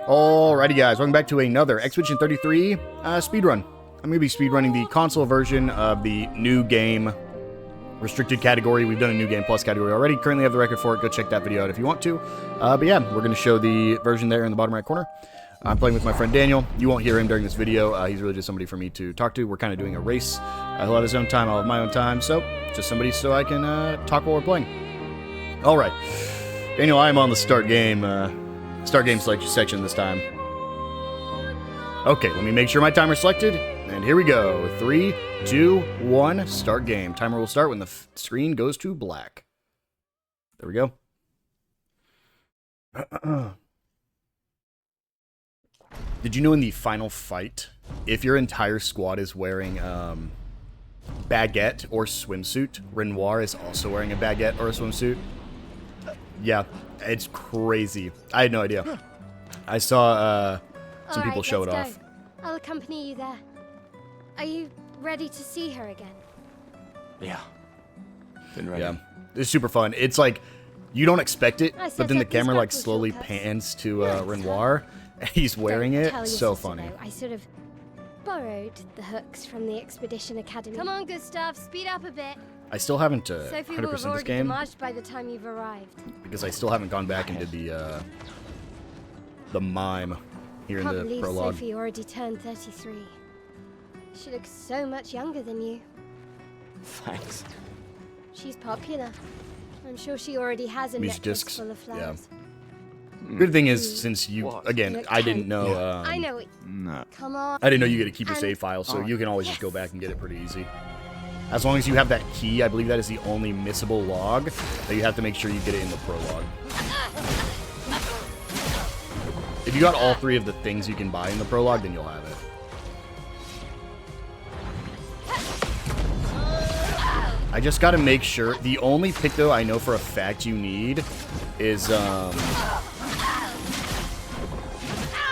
Alrighty guys, welcome back to another Expedition 33 speedrun. I'm going to be speedrunning the console version of the new game restricted category. We've done a new game plus category already. Currently have the record for it. Go check that video out if you want to. But yeah, we're going to show the version there in the bottom right corner. I'm playing with my friend Daniel. You won't hear him during this video. He's really just somebody for me to talk to. We're kind of doing a race. He'll have his own time, I'll have my own time. So, just somebody so I can talk while we're playing. Alright. Daniel, I am on the start game selection section this time. Okay, let me make sure my timer's selected. And here we go. 3, 2, 1, start game. Timer will start when the screen goes to black. There we go. Did you know in the final fight, if your entire squad is wearing baguette or swimsuit, Renoir is also wearing a baguette or a swimsuit? Yeah, it's crazy. I had no idea. I saw some people show it off. I'll accompany you there. Are you ready to see her again? Yeah. Been ready. Yeah, it's super fun. It's like, you don't expect it, but then the camera like slowly pans to Renoir. He's wearing it. So funny. I sort of borrowed the hooks from the Expedition Academy. Come on, Gustav, speed up a bit. I still haven't 100% this game by the time you've arrived. because I still haven't gone back and did the mime here in the prologue. Sophie already turned 33. She looks so much younger than you. Thanks. She's popular. I'm sure she already has a Music necklace discs, full of flowers. Good thing is, since you, again, Look, I didn't know, I know it. No. Come on. I didn't know you get to keep a save file, so you can always just go back and get it pretty easy. As long as you have that key, I believe that is the only missable log, that you have to make sure you get it in the prologue. If you got all 3 of the things you can buy in the prologue, then you'll have it. I just gotta make sure. The only pick, though, I know for a fact you need is,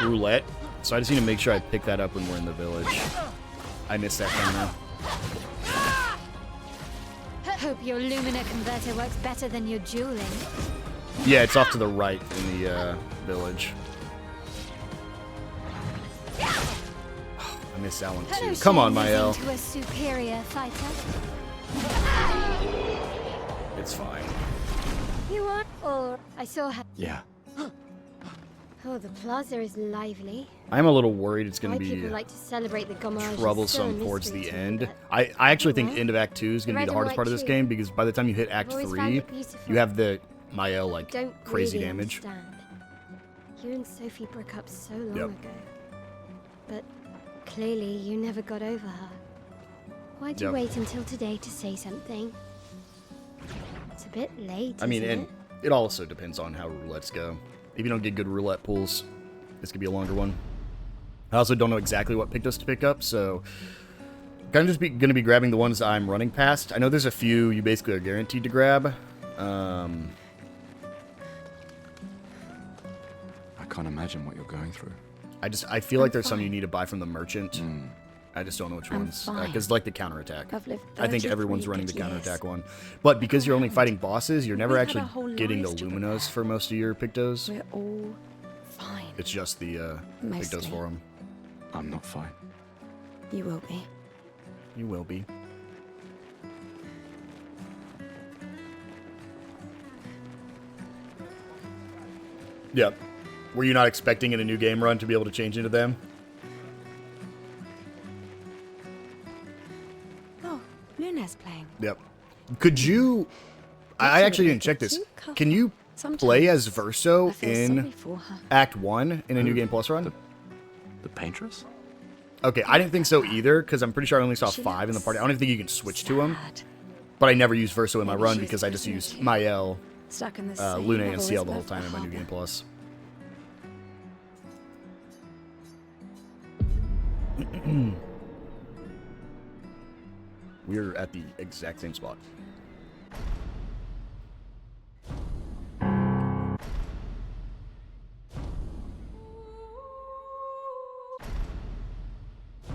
roulette. So I just need to make sure I pick that up when we're in the village. I missed that thing now. Hope your Lumina converter works better than your dueling. Yeah, it's off to the right in the village. Oh, I missed that one too. Come on, Mael. To a superior fighter. It's fine. You are? Or I saw her. Yeah. Oh, the plaza is lively. I'm a little worried it's going Why to be people like to celebrate the Gommage is troublesome still a towards mystery the to me, end. but I actually think end of Act 2 is going to be the hardest part of this game, because by the time you hit Act I've always 3, found it beautiful. you have the Mael, like, Don't crazy really damage. Understand. You and Sophie broke up so long Yep. ago. But clearly you never got over her. Why'd you Yep. wait until today to say something? It's a bit late, I mean, isn't and it also depends on how roulettes go. If you don't get good roulette pools, this could be a longer one. I also don't know exactly what pictos to pick up, so kind of just going to be grabbing the ones I'm running past. I know there's a few you basically are guaranteed to grab. I can't imagine what you're going through. I feel like there's some you need to buy from the merchant. I just don't know which ones. fine. Because like the counterattack. I've lived I think 33 everyone's running the good counterattack years. one. But because you're only fighting bosses, you're never We've had actually our whole getting the lives to Luminos prepare. for most of your pictos. We're all fine. It's just the pictos Mostly. for them. I'm not fine. You will be. You will be. Yep. Were you not expecting in a new game run to be able to change into them? Oh, Luna's playing. Yep. Could you... I actually didn't check this. Can you play as Verso I feel in sorry for her. Act 1 in a New Game Plus run? The Paintress? Okay, I didn't think so either, because I'm pretty sure I only saw She 5 in the looks party. I don't even think you can switch to them. Sad. But I never used Verso in my Maybe run she's because I just prisoner used too. Mael, Stuck in the same Luna, and bubble CL as the whole Beth time in my New Harbour. Game Plus. We're at the exact same spot.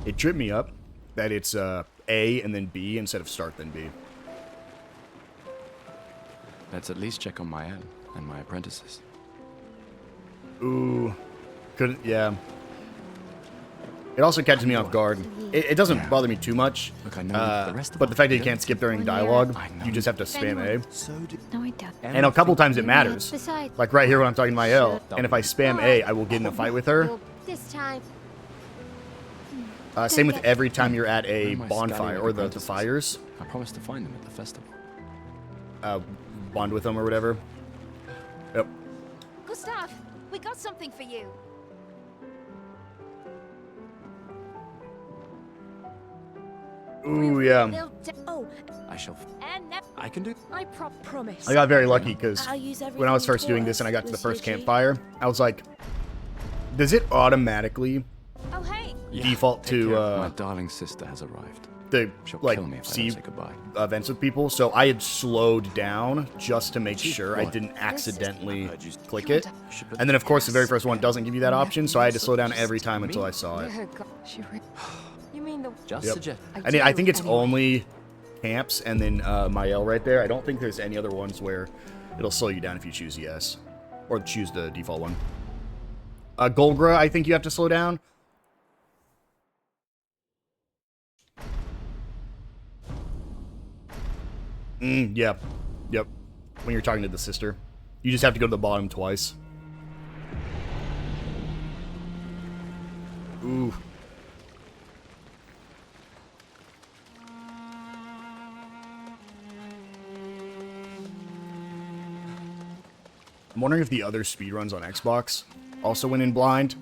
It tripped me up that it's A and then B instead of start then B. Let's at least check on Mael and my apprentices. Ooh. Couldn't, yeah. It also catches me off guard. It doesn't bother me too much, Look, I know the rest of but the us fact that you don't. can't skip during dialogue, I know. you just have to spam A. So do... No, I don't. And a couple times it matters. Besides, Like right here when I'm talking to my L, and if I spam A, I will get in a fight with her. well, this time, Same with every time you're at a Where are my bonfire, scallywag or the apprentices? fires. I promised to find them at the festival. Bond with them or whatever. Yep. Gustav, we got something for you. Ooh, yeah. Oh, I shall... and I can do... I promise. I got very lucky because I'll use when I was everything first you doing taught this and I got to the us, first Monsieur G. campfire, I was like, does it automatically Oh, hey. default Take care. My to darling sister has arrived. the She'll like kill me if I see don't say goodbye. events with people? So I had slowed down just to make sure I What? didn't accidentally heard you- click it. And then of course the very first one doesn't give you that option, so I had to slow down every time until I saw it. You mean the... Just Yep. suggest... And I think it's only camps and then my L right there. I don't think there's any other ones where it'll slow you down if you choose yes. Or choose the default one. Golgra, I think you have to slow down. Yeah. Yep. When you're talking to the sister. You just have to go to the bottom twice. Ooh. I'm wondering if the other speedruns on Xbox also went in blind.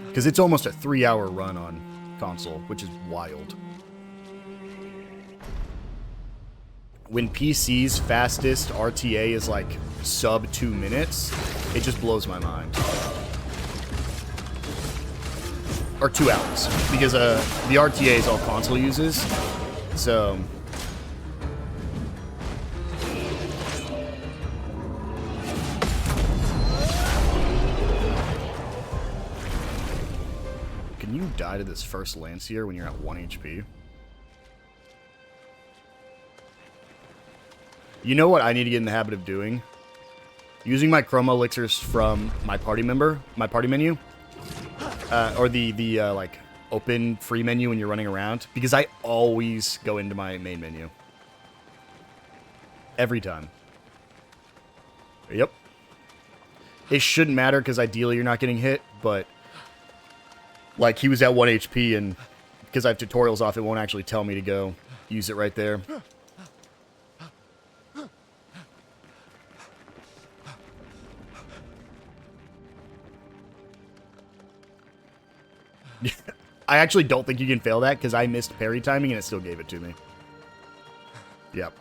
Because it's almost a 3-hour run on console, which is wild. When PC's fastest RTA is like sub 2 minutes, it just blows my mind. Or 2 hours. Because the RTA is all console uses. So... Can you die to this first Lancier when you're at 1 HP? You know what I need to get in the habit of doing? Using my chroma elixirs from my party menu. Or the like, open free menu when you're running around. Because I always go into my main menu. Every time. Yep. It shouldn't matter because ideally you're not getting hit, but... Like, he was at 1 HP, and because I have tutorials off, it won't actually tell me to go use it right there. I actually don't think you can fail that, because I missed parry timing, and it still gave it to me. Yep.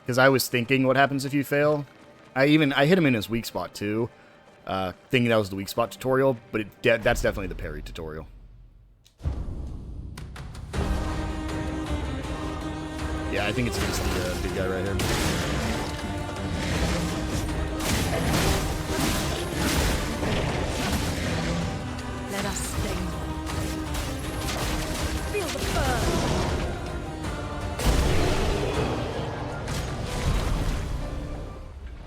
Because I was thinking what happens if you fail. I hit him in his weak spot, too. Thinking that was the weak spot tutorial, but that's definitely the parry tutorial. Yeah, I think it's against the big guy right here. Let us sting. Feel the burn.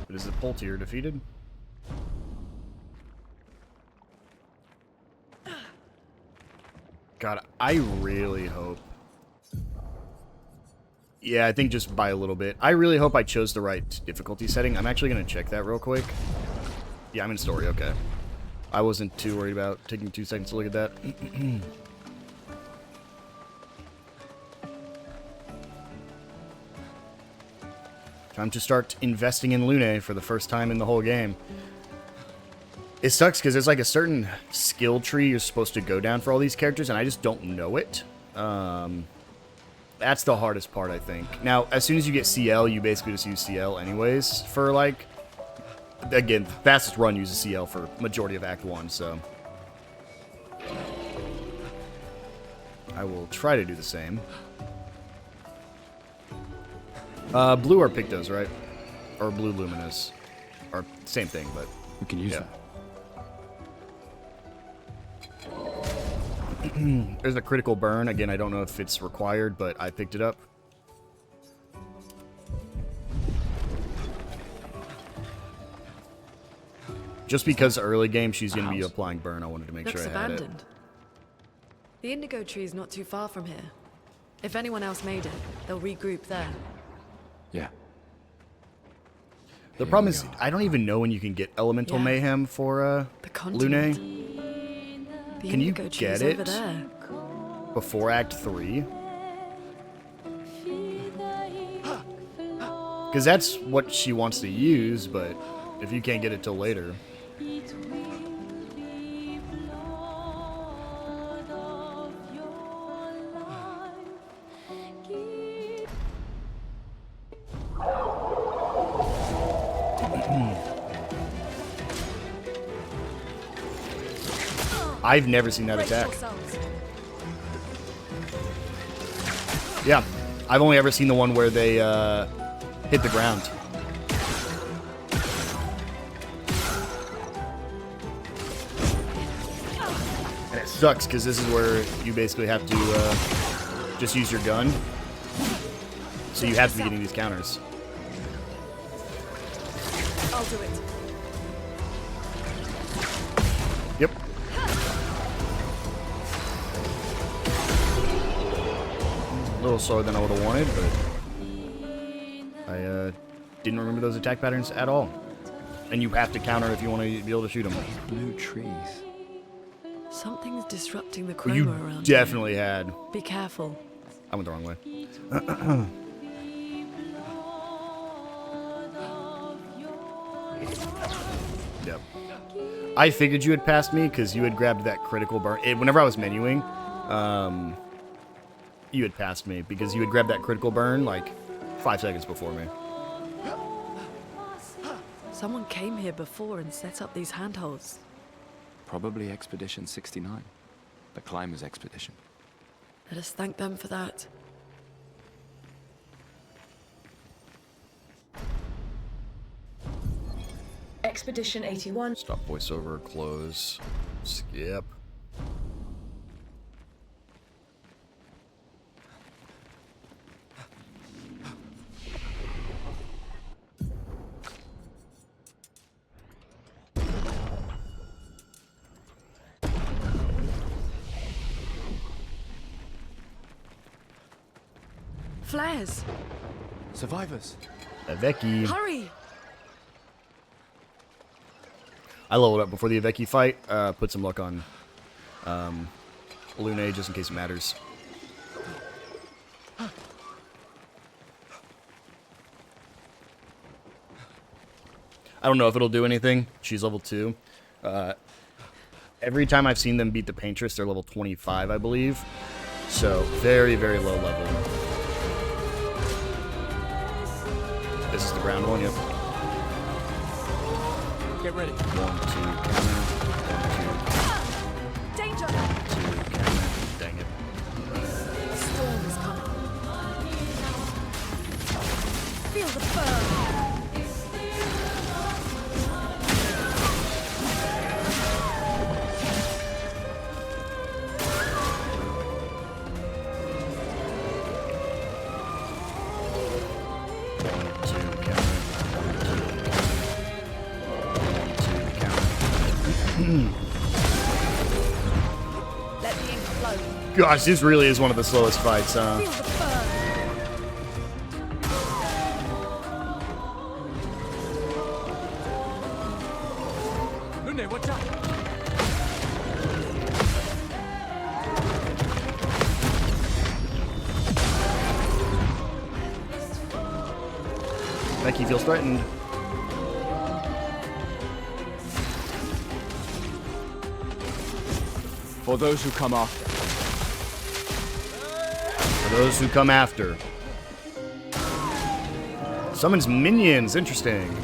But is the pole tier defeated? God, I really hope. Yeah, I think just by a little bit. I really hope I chose the right difficulty setting. I'm actually going to check that real quick. Yeah, I'm in story, okay. I wasn't too worried about taking 2 seconds to look at that. Time to start investing in Lune for the first time in the whole game. It sucks because there's like a certain skill tree you're supposed to go down for all these characters, and I just don't know it. That's the hardest part, I think. Now, as soon as you get CL, you basically just use CL anyways for, like... Again, the fastest run uses CL for majority of Act 1, so... I will try to do the same. Blue are Pictos, right? Or Blue Luminous. Or same thing, but... We can use yeah. them. There's a critical burn. Again, I don't know if it's required, but I picked it up. Just because early game she's going to be applying burn, I wanted to make Looks sure I had it. abandoned. The indigo tree is not too far from here. If anyone else made it, they'll regroup there. Yeah. The problem is, I don't even know when you can get Elemental Yeah. Mayhem for The continent. Lune The Can you indigo tree is get over it? there. before Act 3. Because that's what she wants to use, but if you can't get it till later. I've never seen that attack. Yeah, I've only ever seen the one where they hit the ground. And it sucks because this is where you basically have to just use your gun. So you have to be getting these counters. I'll do it. Yep. A little slower than I would have wanted, but I didn't remember those attack patterns at all. And you have to counter if you want to be able to shoot them. Blue trees. Something's disrupting the chroma You around definitely had. here. Be careful. I went the wrong way. Yep. I figured you had passed me because you had grabbed that critical burn. Whenever I was menuing, you had passed me because you had grabbed that critical burn like 5 seconds before me. Someone came here before and set up these handholds. Probably Expedition 69. The Climbers Expedition. Let us thank them for that. Expedition 81. Stop voiceover, close, skip. Flares! Survivors! Aveki. Hurry! I leveled up before the Aveki fight. Put some luck on Lune just in case it matters. I don't know if it'll do anything. She's level 2. Every time I've seen them beat the Paintress, they're level 25, I believe. So, very, very low level. This is the ground one, yep. Get ready. 1, 2, counter. 1, Danger! 2, 2, counter. Dang it. A storm is coming. Feel the burn! Let the ink flow. Gosh, this really is one of the slowest fights, huh? Feel the burn! Lune, watch out! Becky feels threatened. For those who come after. For those who come after. Summons minions. Interesting.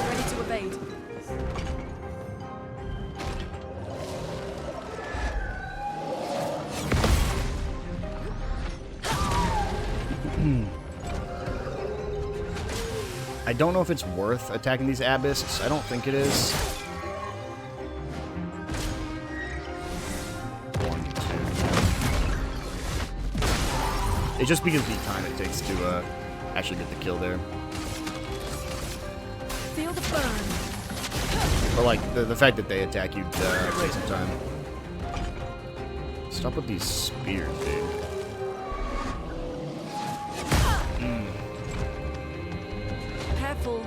Ready to evade. I don't know if it's worth attacking these abysses. I don't think it is. 1, 2. It's just because of the time it takes to actually get the kill there. Feel the burn. But like the fact that they attack you takes some time. Stop with these spears, dude. Careful.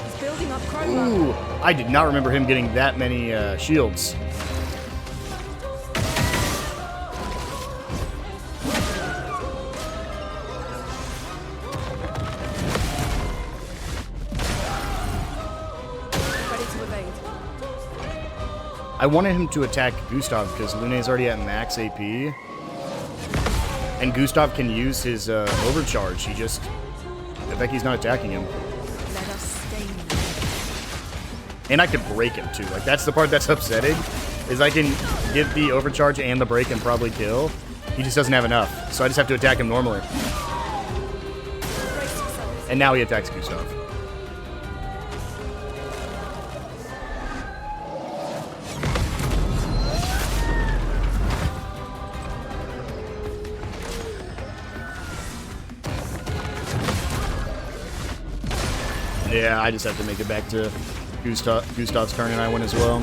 He's building up Chroma. Ooh, I did not remember him getting that many shields. Ready to evade. I wanted him to attack Gustav because Lune's already at max AP. And Gustav can use his overcharge. He just... I think he's not attacking him. Let us stain you. And I could break him too. Like, that's the part that's upsetting. Is I can get the overcharge and the break and probably kill. He just doesn't have enough. So I just have to attack him normally. And now he attacks Gustav. Yeah, I just have to make it back to Gustav's turn and I win as well.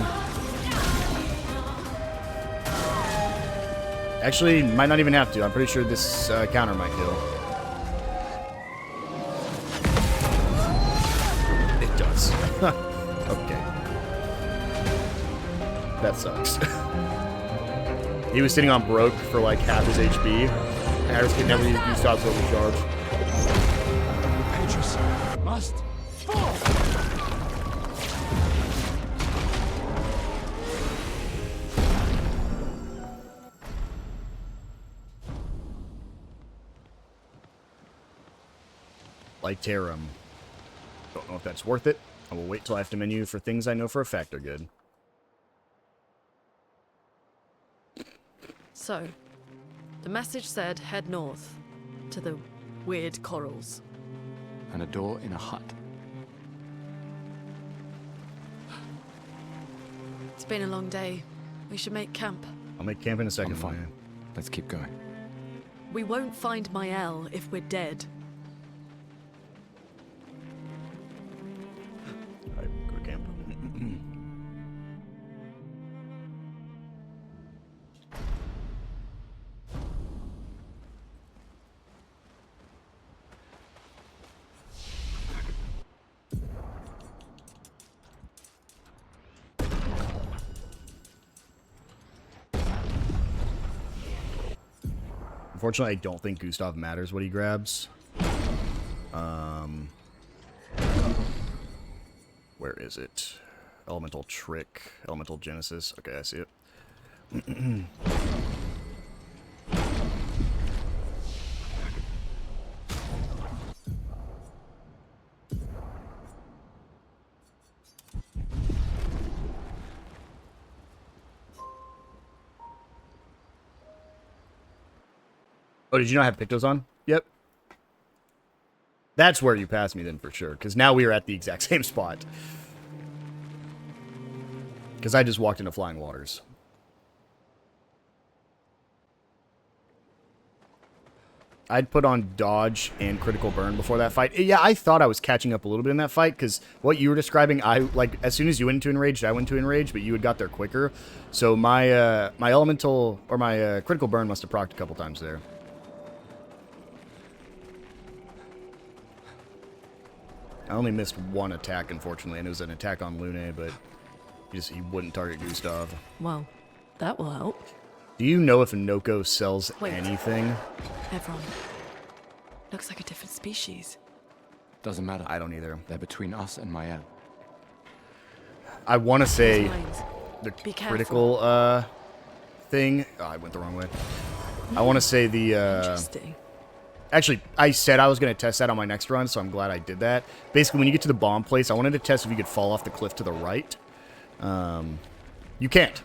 Actually, might not even have to. I'm pretty sure this counter might kill. It does. Okay. That sucks. He was sitting on broke for like half his HP, and I just could never use Gustav's overcharge. Paintress must fall. Lytarum. Don't know if that's worth it. I will wait till I have to menu for things I know for a fact are good. So, the message said head north to the weird corals. And a door in a hut. It's been a long day. We should make camp. I'll make camp in a second. I'm fine. Man. Let's keep going. We won't find Mael if we're dead. Alright, go to camp. Unfortunately, I don't think Gustav matters what he grabs. Where is it? Elemental Trick. Elemental Genesis. Okay, I see it. Oh, did you not have Pictos on? Yep. That's where you passed me then for sure, because now we are at the exact same spot. Because I just walked into Flying Waters. I'd put on Dodge and Critical Burn before that fight. Yeah, I thought I was catching up a little bit in that fight, because what you were describing, as soon as you went into Enraged, I went to Enraged, but you had got there quicker. So my my Elemental, or my Critical Burn must have procced a couple times there. I only missed one attack, unfortunately, and it was an attack on Lune, but he wouldn't target Gustav. Well, that will help. Do you know if Noko sells Wait. anything? Everyone. Looks like a different species. Doesn't matter. I don't either. They're between us and Mael. I want to say Minds. the Be careful. critical thing. Oh, I went the wrong way. I want to say the... Interesting. Actually, I said I was going to test that on my next run, so I'm glad I did that. Basically, when you get to the bomb place, I wanted to test if you could fall off the cliff to the right. You can't.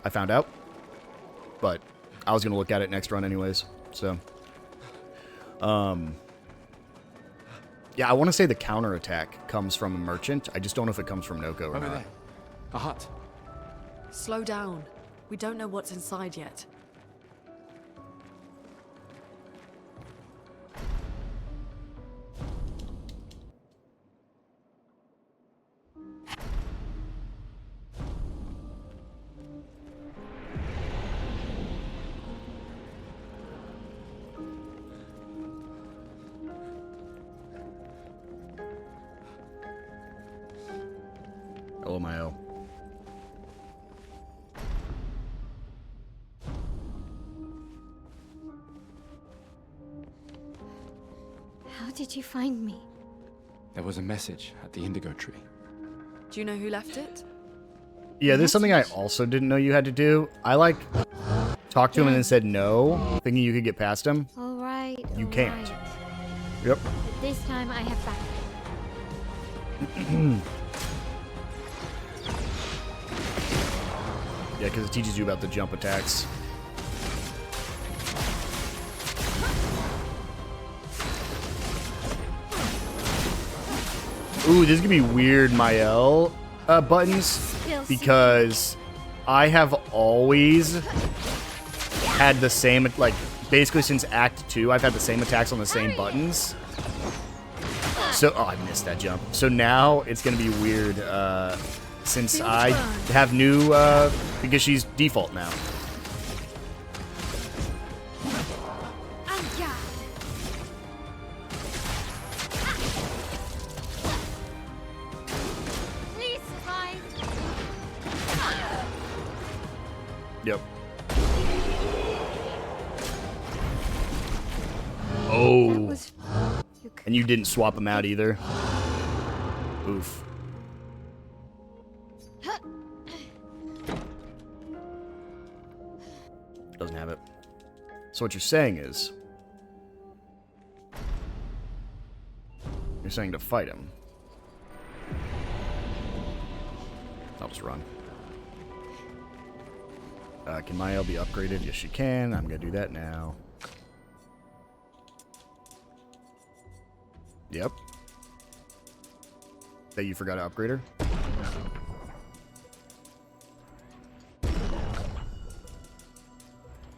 I found out. But I was going to look at it next run anyways. So, Yeah, I want to say the counterattack comes from a merchant. I just don't know if it comes from Noko or Over not. there. A hut. Slow down. We don't know what's inside yet. LMIO. How did you find me? There was a message at the indigo tree. Do you know who left it? Yeah, there's something I also didn't know you had to do. I like talked to him and then said no, thinking you could get past him. All right. You all can't. right. Yep. But this time I have back. Yeah, because it teaches you about the jump attacks. Ooh, this is gonna be weird, Mael buttons, because I have always had the same, like, basically since Act 2, I've had the same attacks on the same buttons. So, oh, I missed that jump. So now it's gonna be weird, since I have new, because she's default now. Please hide. Yep. Oh. And you didn't swap them out either. Oof. Doesn't have it. So what you're saying is... You're saying to fight him. I'll just run. Can my L be upgraded? Yes, she can. I'm going to do that now. Yep. That you forgot to upgrade her?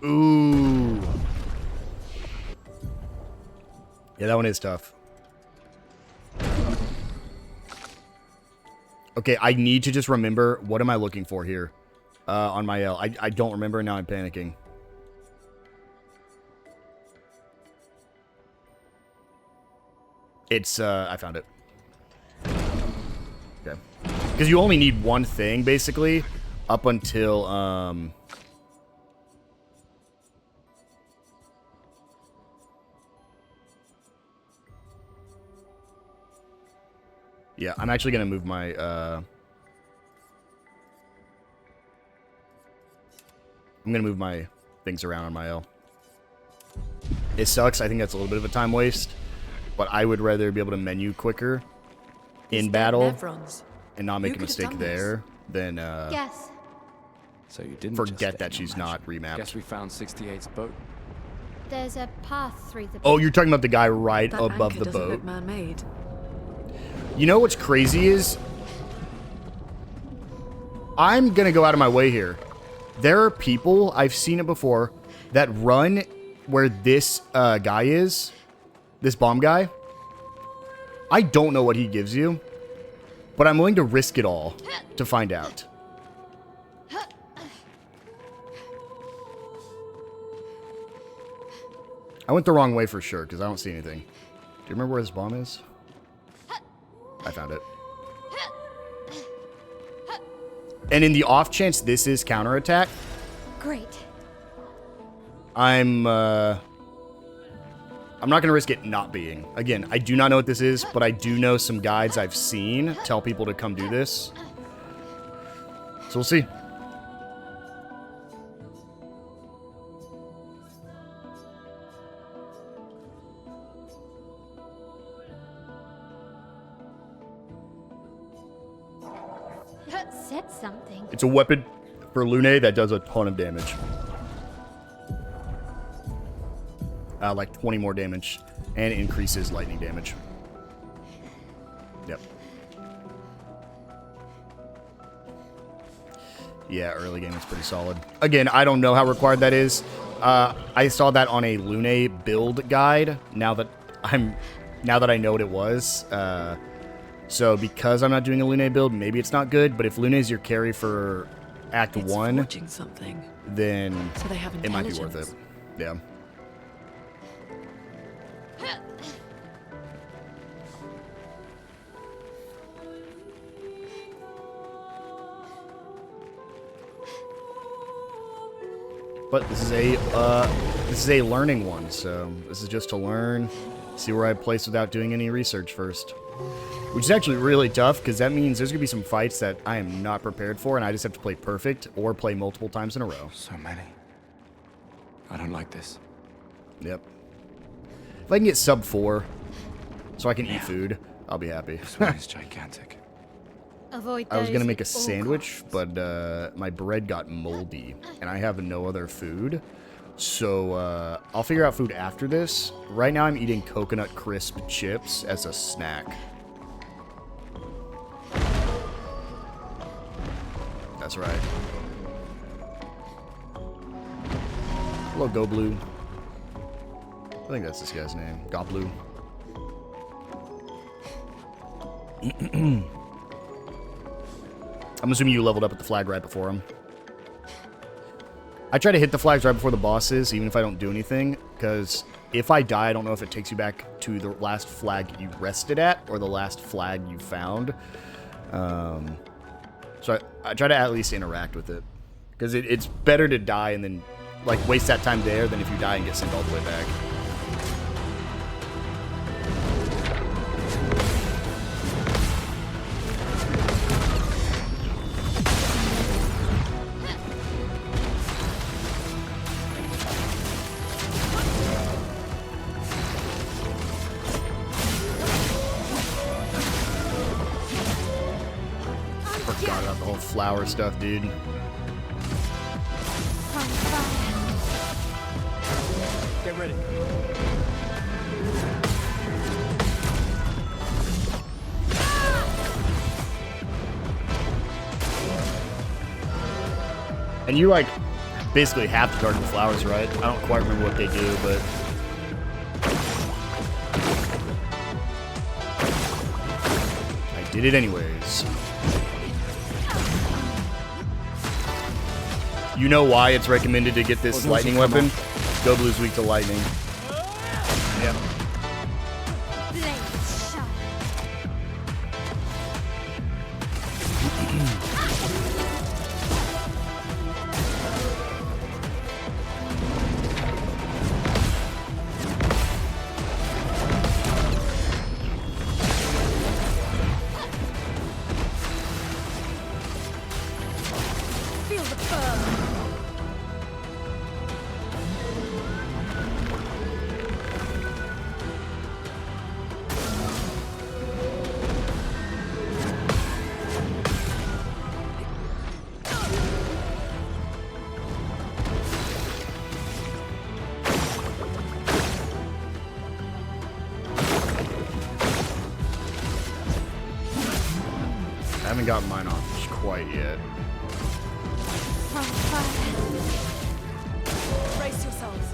Ooh. Yeah, that one is tough. Okay, I need to just remember, what am I looking for here on my L? I don't remember, and now I'm panicking. It's, I found it. Okay. Because you only need one thing, basically, up until, yeah, I'm actually going to move my, I'm going to move my things around on my L. It sucks. I think that's a little bit of a time waste. But I would rather be able to menu quicker in battle and not make a mistake there than Yes. So you didn't forget just that she's not remapped. Guess we found 68's boat. There's a path through the. Oh, you're talking about the guy right That above anchor the doesn't boat. look man-made. You know what's crazy is... I'm going to go out of my way here. There are people, I've seen it before, that run where this guy is. This bomb guy. I don't know what he gives you. But I'm willing to risk it all to find out. I went the wrong way for sure, because I don't see anything. Do you remember where this bomb is? I found it. And in the off chance this is counterattack, Great. I'm not going to risk it not being. Again, I do not know what this is, but I do know some guides I've seen tell people to come do this. So we'll see. That said something. It's a weapon for Lune that does a ton of damage. Like 20 more damage, and increases lightning damage. Yep. Yeah, early game is pretty solid. Again, I don't know how required that is. I saw that on a Lune build guide. Now that I know what it was. So because I'm not doing a Lune build, maybe it's not good. But if Lune is your carry for Act 1, forging something. then So they have it might be worth intelligence. it. Yeah. But this is a learning one, so this is just to learn, see where I place without doing any research first. Which is actually really tough, because that means there's going to be some fights that I am not prepared for, and I just have to play perfect, or play multiple times in a row. So many. I don't like this. Yep. If I can get sub 4, so I can eat food, I'll be happy. This one is gigantic. Avoid I was going to those make a at all sandwich, costs. but my bread got moldy, and I have no other food. So I'll figure out food after this. Right now I'm eating coconut crisp chips as a snack. That's right. Hello, Go Blue. I think that's this guy's name. Got Blue. I'm assuming you leveled up at the flag right before him. I try to hit the flags right before the bosses, even if I don't do anything, because if I die, I don't know if it takes you back to the last flag you rested at or the last flag you found. So I try to at least interact with it, because it's better to die and then like waste that time there than if you die and get sent all the way back. Forgot about the whole flower stuff, dude. Get ready. And you, like, basically have to target the flowers, right? I don't quite remember what they do, but... I did it anyways. You know why it's recommended to get this lightning weapon? Go Blue's weak to lightning. Yep. Blades sharp. Feel the fur. I haven't gotten mine off quite yet. Brace yourselves.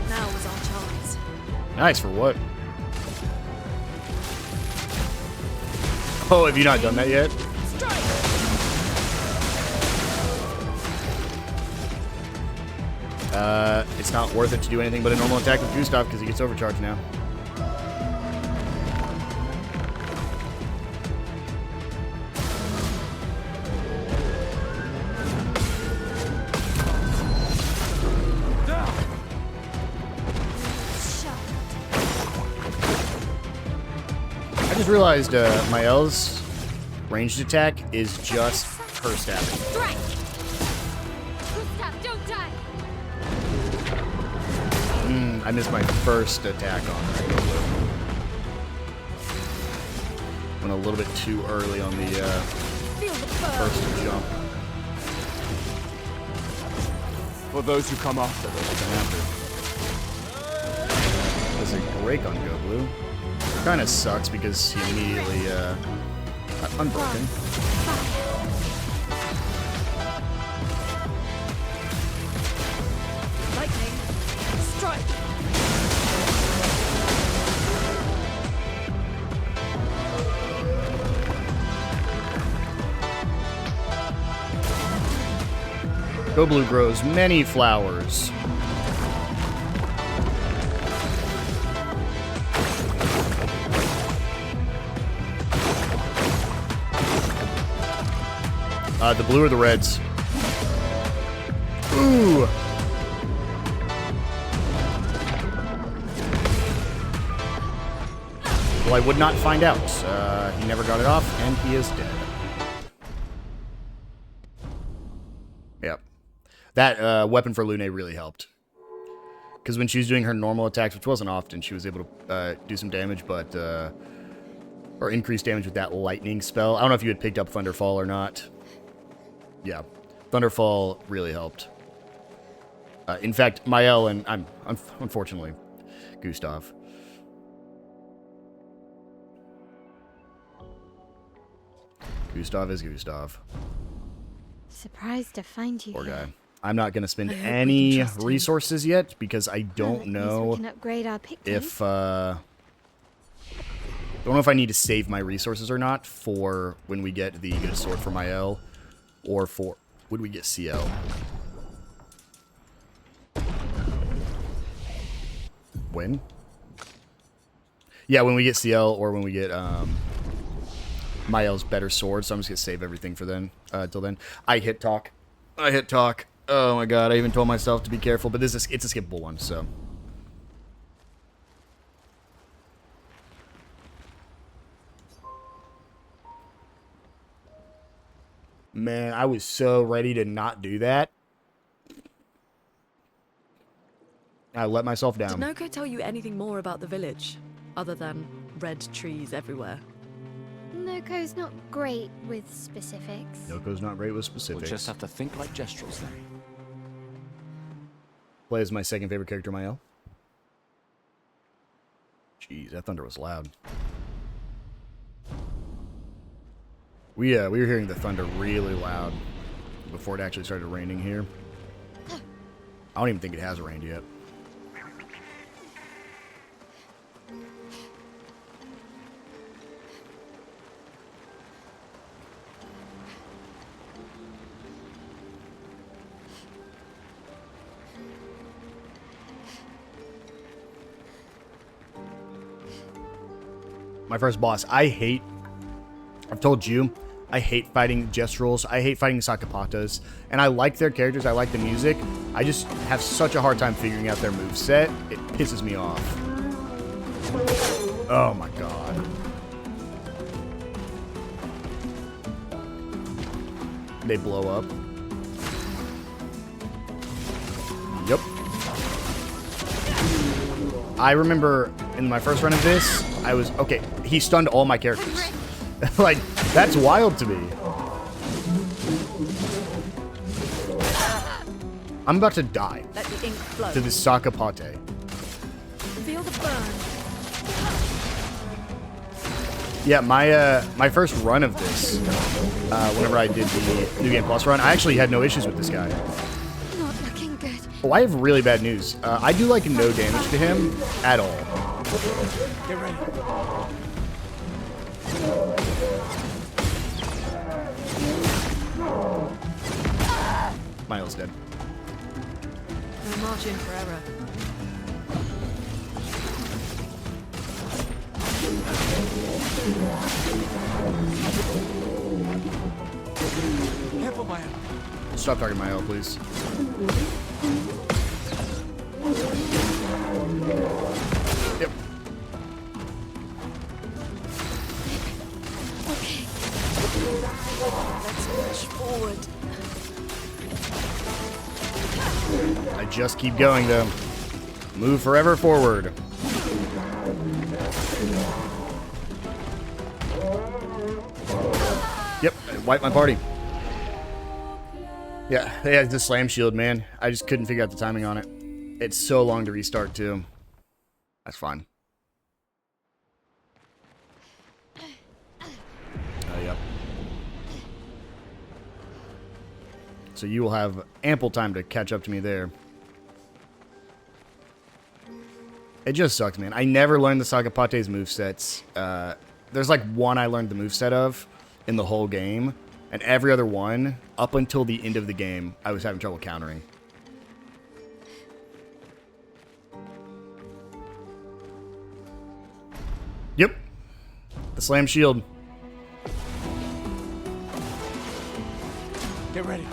Now was our chance. Nice, for what? Oh, have you not done that yet? It's not worth it to do anything but a normal attack with Gustav because he gets overcharged now. I just realized my L's ranged attack is just her stabbing. Strike! Gustav, don't die! I missed my first attack on her. Went a little bit too early on the Feel the fur. first jump. For those who come after them. There's a break on Go Blue. Kind of sucks because he immediately got unbroken. Lightning. Strike. Go Blue grows many flowers. The blue or the reds? Ooh! Well, I would not find out. He never got it off, and he is dead. Yep. That weapon for Lune really helped. Because when she was doing her normal attacks, which wasn't often, she was able to do some damage, but... or increase damage with that lightning spell. I don't know if you had picked up Thunderfall or not. Yeah. Thunderfall really helped. In fact, Mael and... unfortunately, Gustav. Gustav is Gustav. Surprised to find you Poor here. guy. I'm not going to spend I hope we can any trust him. resources yet because I don't Well, at least know we can upgrade our picnic. if don't know if I need to save my resources or not for when we get the good sword for Mael or for when we get CL. When? Yeah, when we get CL or when we get Mael's better sword, so I'm just gonna save everything for then till then. I hit talk. Oh my god, I even told myself to be careful, but it's a skippable one, so. Man, I was so ready to not do that. I let myself Did down. Noko tell you anything more about the village, other than red trees everywhere? Noko's not great with specifics. Noko's not great with We'll specifics. just have to think like Gestrels then. Play as my second favorite character, Mael. Jeez, that thunder was loud. We were hearing the thunder really loud before it actually started raining here. I don't even think it has rained yet. My first boss. I've told you, I hate fighting Gestrels. I hate fighting Sakapatas. And I like their characters. I like the music. I just have such a hard time figuring out their moveset. It pisses me off. Oh my god. They blow up. Yep. I remember in my first run of this, I was... Okay, he stunned all my characters. Like, that's wild to me. I'm about to die Let the ink flow. to this Sakapate. Feel the burn. Yeah, my first run of this, whenever I did the New Game Plus run, I actually had no issues with this guy. Not looking good. Oh, I have really bad news. I do like no damage to him at all. Get ready. Miles dead. No margin for error. Careful, Maya. Stop talking Mael, please. Yep. Let's push forward. I just keep going, though. Move forever forward. Yep, I wiped my party. Yeah, the slam shield, man. I just couldn't figure out the timing on it. It's so long to restart, too. That's fine. Oh, yep. So you will have ample time to catch up to me there. It just sucks, man. I never learned the Sakapate's movesets. There's like one I learned the moveset of in the whole game. And every other one, up until the end of the game, I was having trouble countering. Yep. The slam shield. Get ready.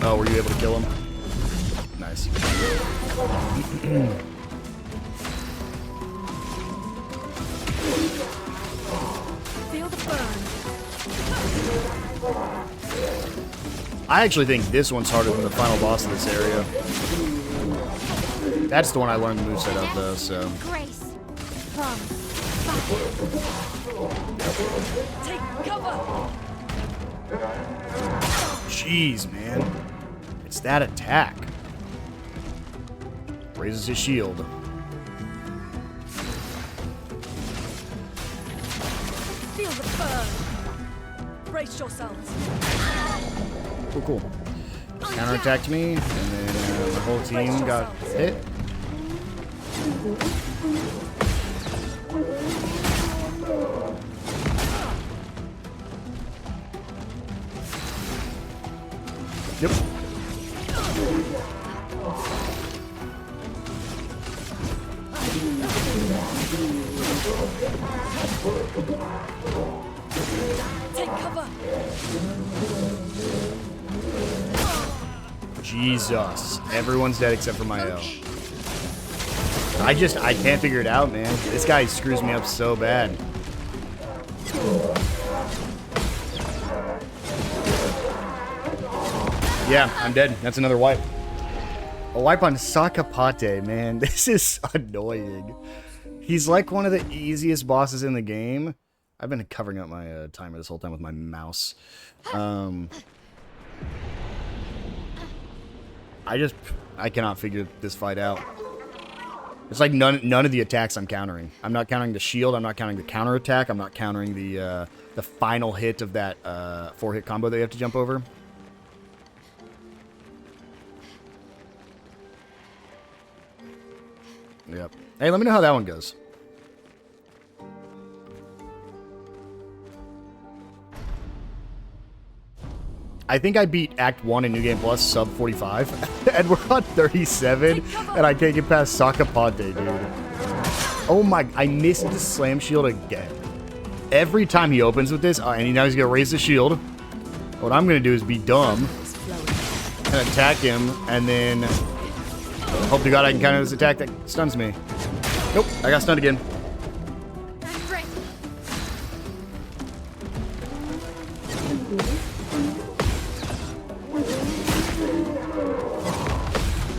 Oh, were you able to kill him? Nice. Feel the burn. I actually think this one's harder than the final boss of this area. That's the one I learned the moveset of, though, so... Grace. Plum. Take cover. Jeez, man. It's that attack. Raises his shield. Feel the burn. Brace yourselves. Oh, cool. Counterattacked me, and then the whole team got hit. Yep. Take cover. Jesus. Everyone's dead except for my L. I can't figure it out, man. This guy screws me up so bad. Yeah, I'm dead. That's another wipe. A wipe on Sakapate, man. This is annoying. He's like one of the easiest bosses in the game. I've been covering up my timer this whole time with my mouse. I cannot figure this fight out. It's like none of the attacks I'm countering. I'm not countering the shield. I'm not countering the counterattack. I'm not countering the final hit of that 4-hit combo that you have to jump over. Yep. Hey, let me know how that one goes. I think I beat Act 1 in New Game Plus sub 45, and we're on 37, and I can't get past Sakapate, dude. Oh my, I missed the slam shield again. Every time he opens with this, and now he's going to raise the shield. What I'm going to do is be dumb and attack him, and then hope to God I can counter this attack that stuns me. Nope, I got stunned again.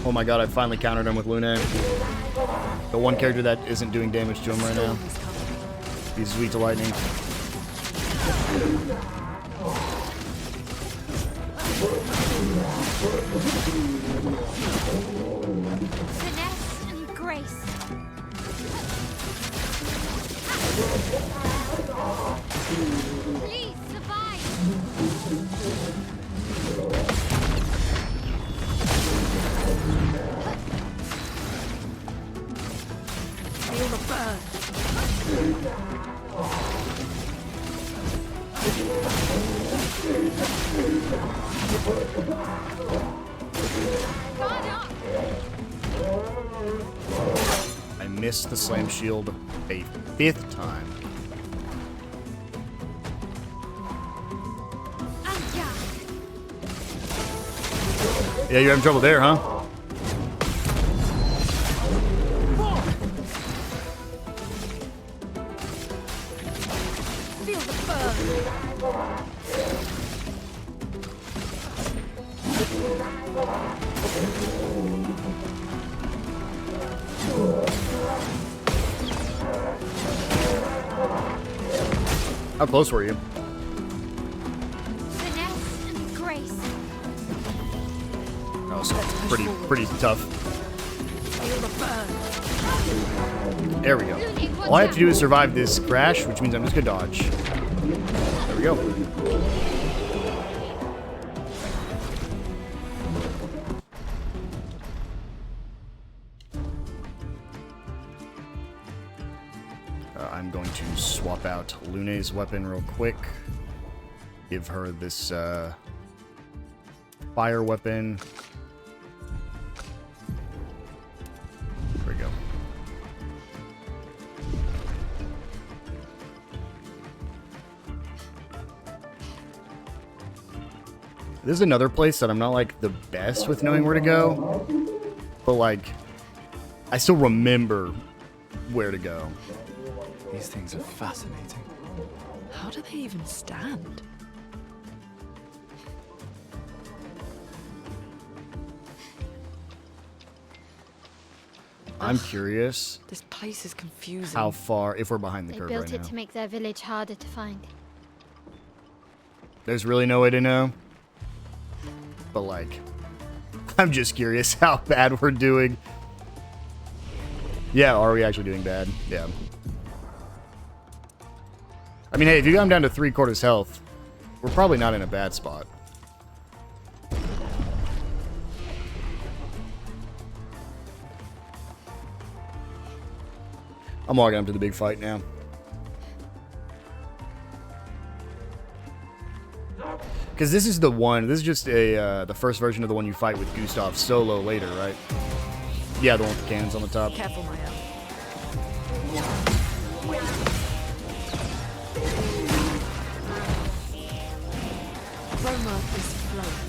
Oh my God, I finally countered him with Lune. The one character that isn't doing damage to him right now. He's weak to lightning. Finesse and grace. Please survive. Feel the burn. I missed the slam shield a 5th time. Yeah, you're having trouble there, huh? Feel the burn. How close were you? Finesse and grace. Oh, so pretty tough. Feel the burn. There we go. All I have to do is survive this crash, which means I'm just gonna dodge. There we go. I'm going to swap out Lune's weapon real quick. Give her this fire weapon. There we go. This is another place that I'm not, like, the best with knowing where to go. But, like, I still remember where to go. These things are fascinating. How do they even stand? I'm curious This place is confusing. how far, if we're behind the They curve built right it now. to make their village harder to find. There's really no way to know. But, like, I'm just curious how bad we're doing. Yeah, are we actually doing bad? Yeah. I mean, hey, if you got him down to 3/4 health, we're probably not in a bad spot. I'm walking up to the big fight now. Because this is the one, this is just a the first version of the one you fight with Gustav solo later, right? Yeah, the one with the cannons on the top. Careful, Maya. Roma is flowing.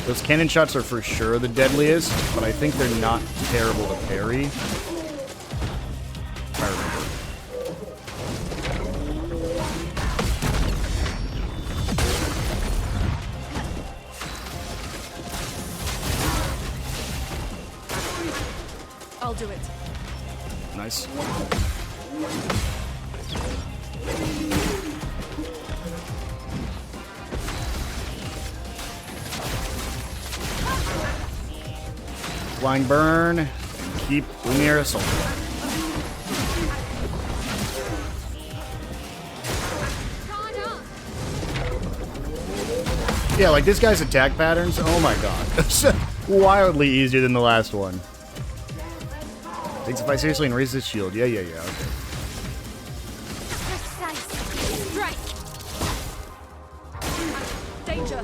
Those cannon shots are for sure the deadliest, but I think they're not terrible to parry. If I remember. I'll do it. Nice. Flying burn. And keep Lumiere assault. Yeah, like this guy's attack patterns. Oh my god. Wildly easier than the last one. Takes the fight seriously and raises his shield. Yeah, okay. Precise strike. Danger.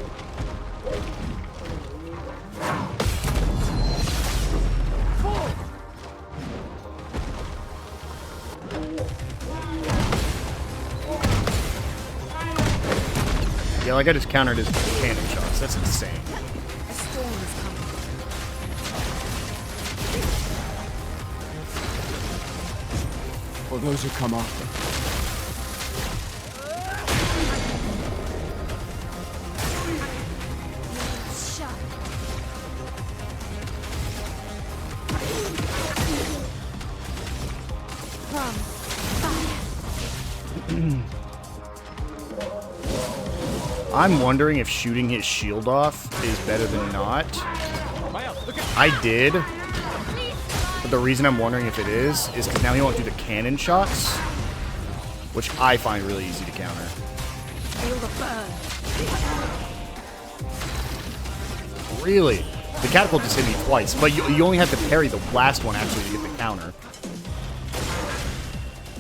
Yeah, like I just countered his cannon shots. That's insane. A storm is coming. For those who come after. Sharp. From fire. I'm wondering if shooting his shield off is better than not. I did. But the reason I'm wondering if it is because now he won't do the cannon shots, which I find really easy to counter. Feel the burn. Really? The catapult just hit me twice, but you only have to parry the last one actually to get the counter.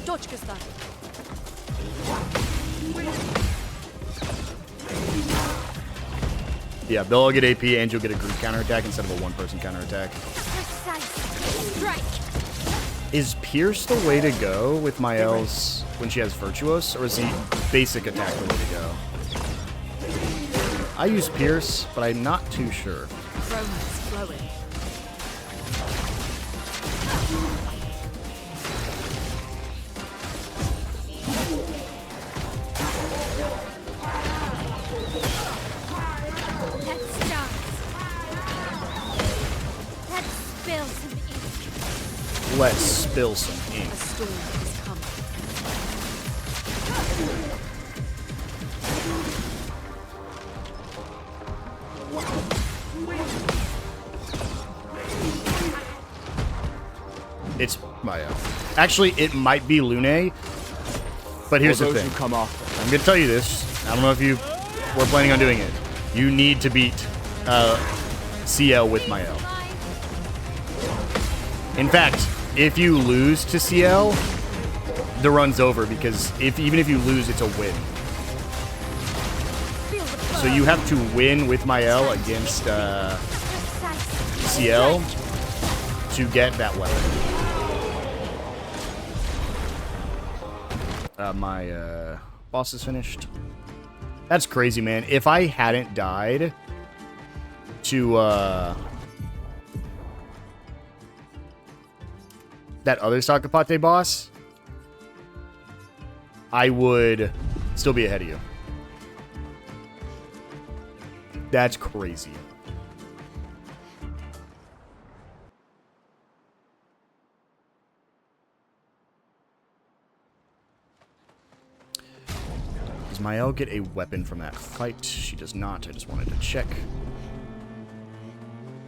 Dodge, Gustav. Yeah, they'll all get AP and you'll get a group counterattack instead of a one-person counterattack. Precise strike. Is Pierce the way to go with Mael's when she has Virtuos, or is the basic attack the way to go? I use Pierce, but I'm not too sure. Roma is flowing. Let's start. Let's spill some ink. Let's spill some ink. A storm is coming. It's Mael. Actually, it might be Lune, but here's the thing. Come off. I'm gonna tell you this. I don't know if you were planning on doing it. You need to beat CL with Mael. In fact, if you lose to CL, the run's over because even if you lose, it's a win. So you have to win with Mael against CL to get that weapon. My boss is finished. That's crazy, man. If I hadn't died to that other Sakapate boss, I would still be ahead of you. That's crazy. Does Mael get a weapon from that fight? She does not. I just wanted to check.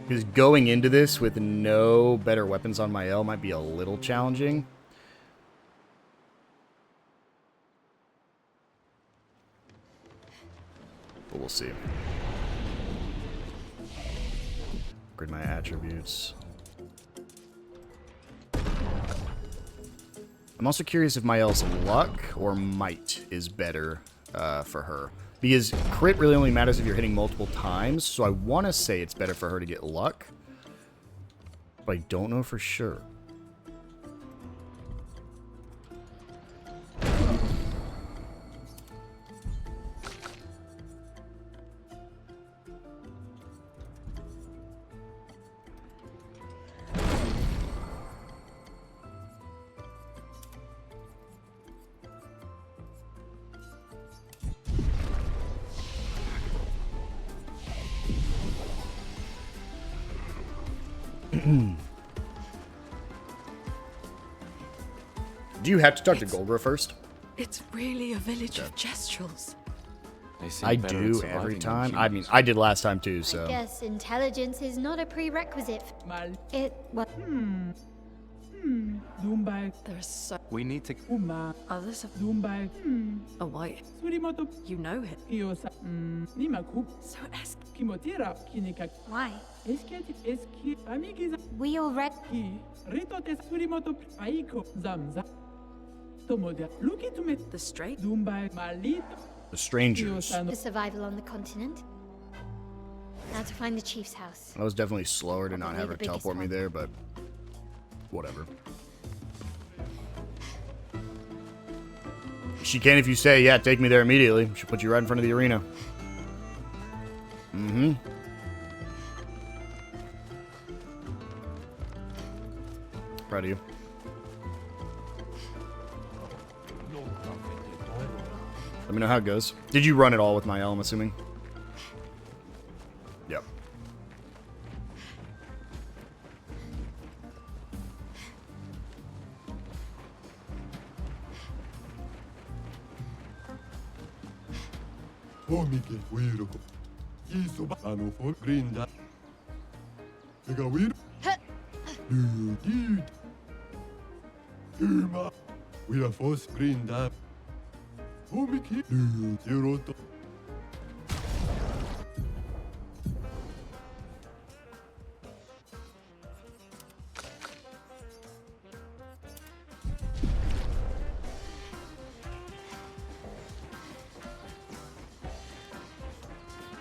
Because going into this with no better weapons on Mael might be a little challenging. But we'll see. Upgrade my attributes. I'm also curious if Mael's luck or might is better for her. Because crit really only matters if you're hitting multiple times, so I want to say it's better for her to get luck. But I don't know for sure. Do you have to talk to Golgra first? It's really a village of Gestrels. I do every time. I mean, I did last time too, so. I guess intelligence is not a prerequisite. What? There's so We need to. others of a white. You know him. So ask. Why? We already... The straight? The strangers. The survival on the continent. Now to find the chief's house. I was definitely slower to not Probably have her the biggest teleport me one. there, but whatever. She can if you say, yeah, take me there immediately. She'll put you right in front of the arena. Mm-hmm. Proud of you. Let me know how it goes. Did you run it all with Mael, I'm assuming? Yep.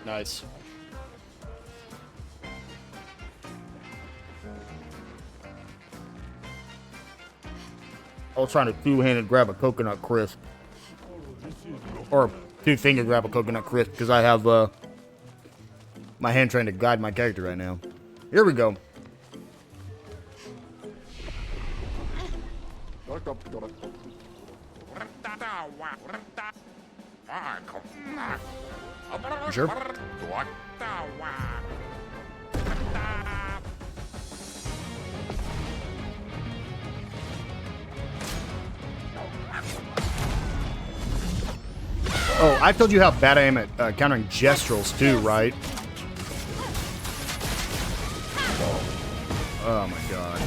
Nice. I was trying to two-handed grab a coconut crisp. Or two-finger grab a coconut crisp because I have my hand trying to guide my character right now. Here we go. You sure? Oh, I've told you how bad I am at countering gestrels too, right? Oh my god.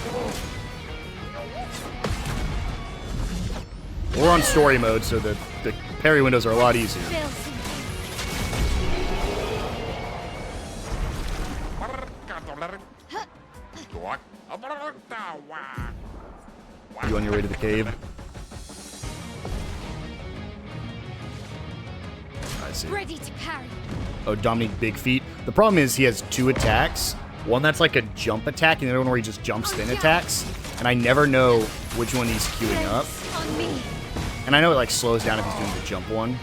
We're on story mode, so the parry windows are a lot easier. You on your way to the cave? I see. Ready to parry. Oh, Dominique Big Feet. The problem is he has 2 attacks. One that's like a jump attack, and the other one where he just jumps then attacks. And I never know which one he's queuing up. On me. And I know it like slows down if he's doing the jump one.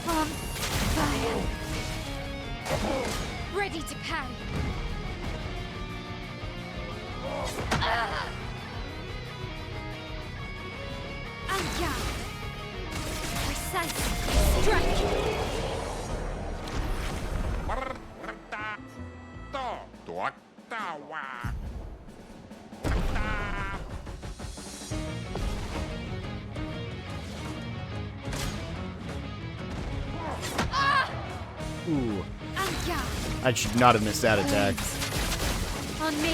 On fire. Ready to parry. Anja. Precise. Strike. Ooh. Anja. I should not have missed that attack. On me.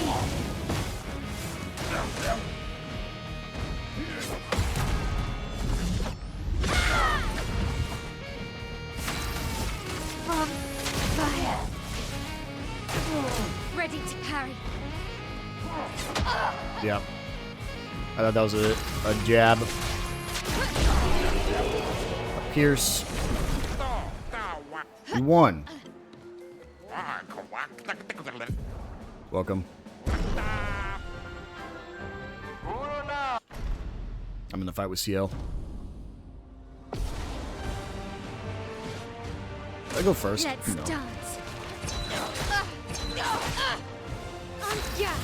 On fire. Ready to parry. Yeah. I thought that was a jab. A pierce. You won. Welcome. I'm in the fight with CL. I go first. Let's No. dance. On guard.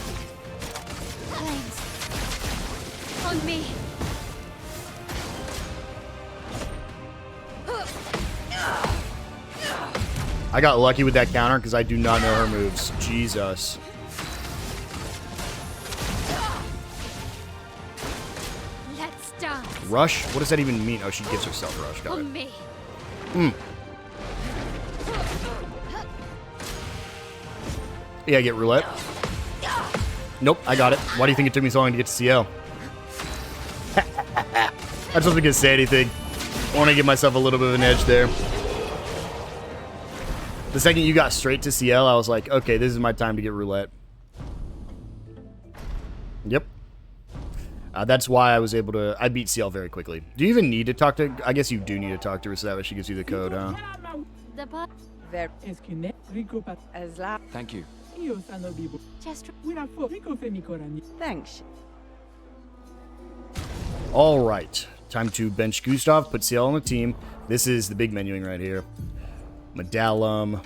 Flames. On me. I got lucky with that counter because I do not know her moves. Jesus. Let's dance. Rush? What does that even mean? Oh, she gives herself rush. Got it. On me. Yeah, get roulette. Nope, I got it. Why do you think it took me so long to get to CL? I just wasn't gonna say anything. I want to give myself a little bit of an edge there. The second you got straight to CL, I was like, okay, this is my time to get roulette. Yep. That's why I was able to... I beat CL very quickly. Do you even need to talk to... I guess you do need to talk to her so that way she gives you the code, huh? The bot. Thank you. Just. Thanks. All right. Time to bench Gustav, put CL on the team. This is the big menuing right here. Medallum.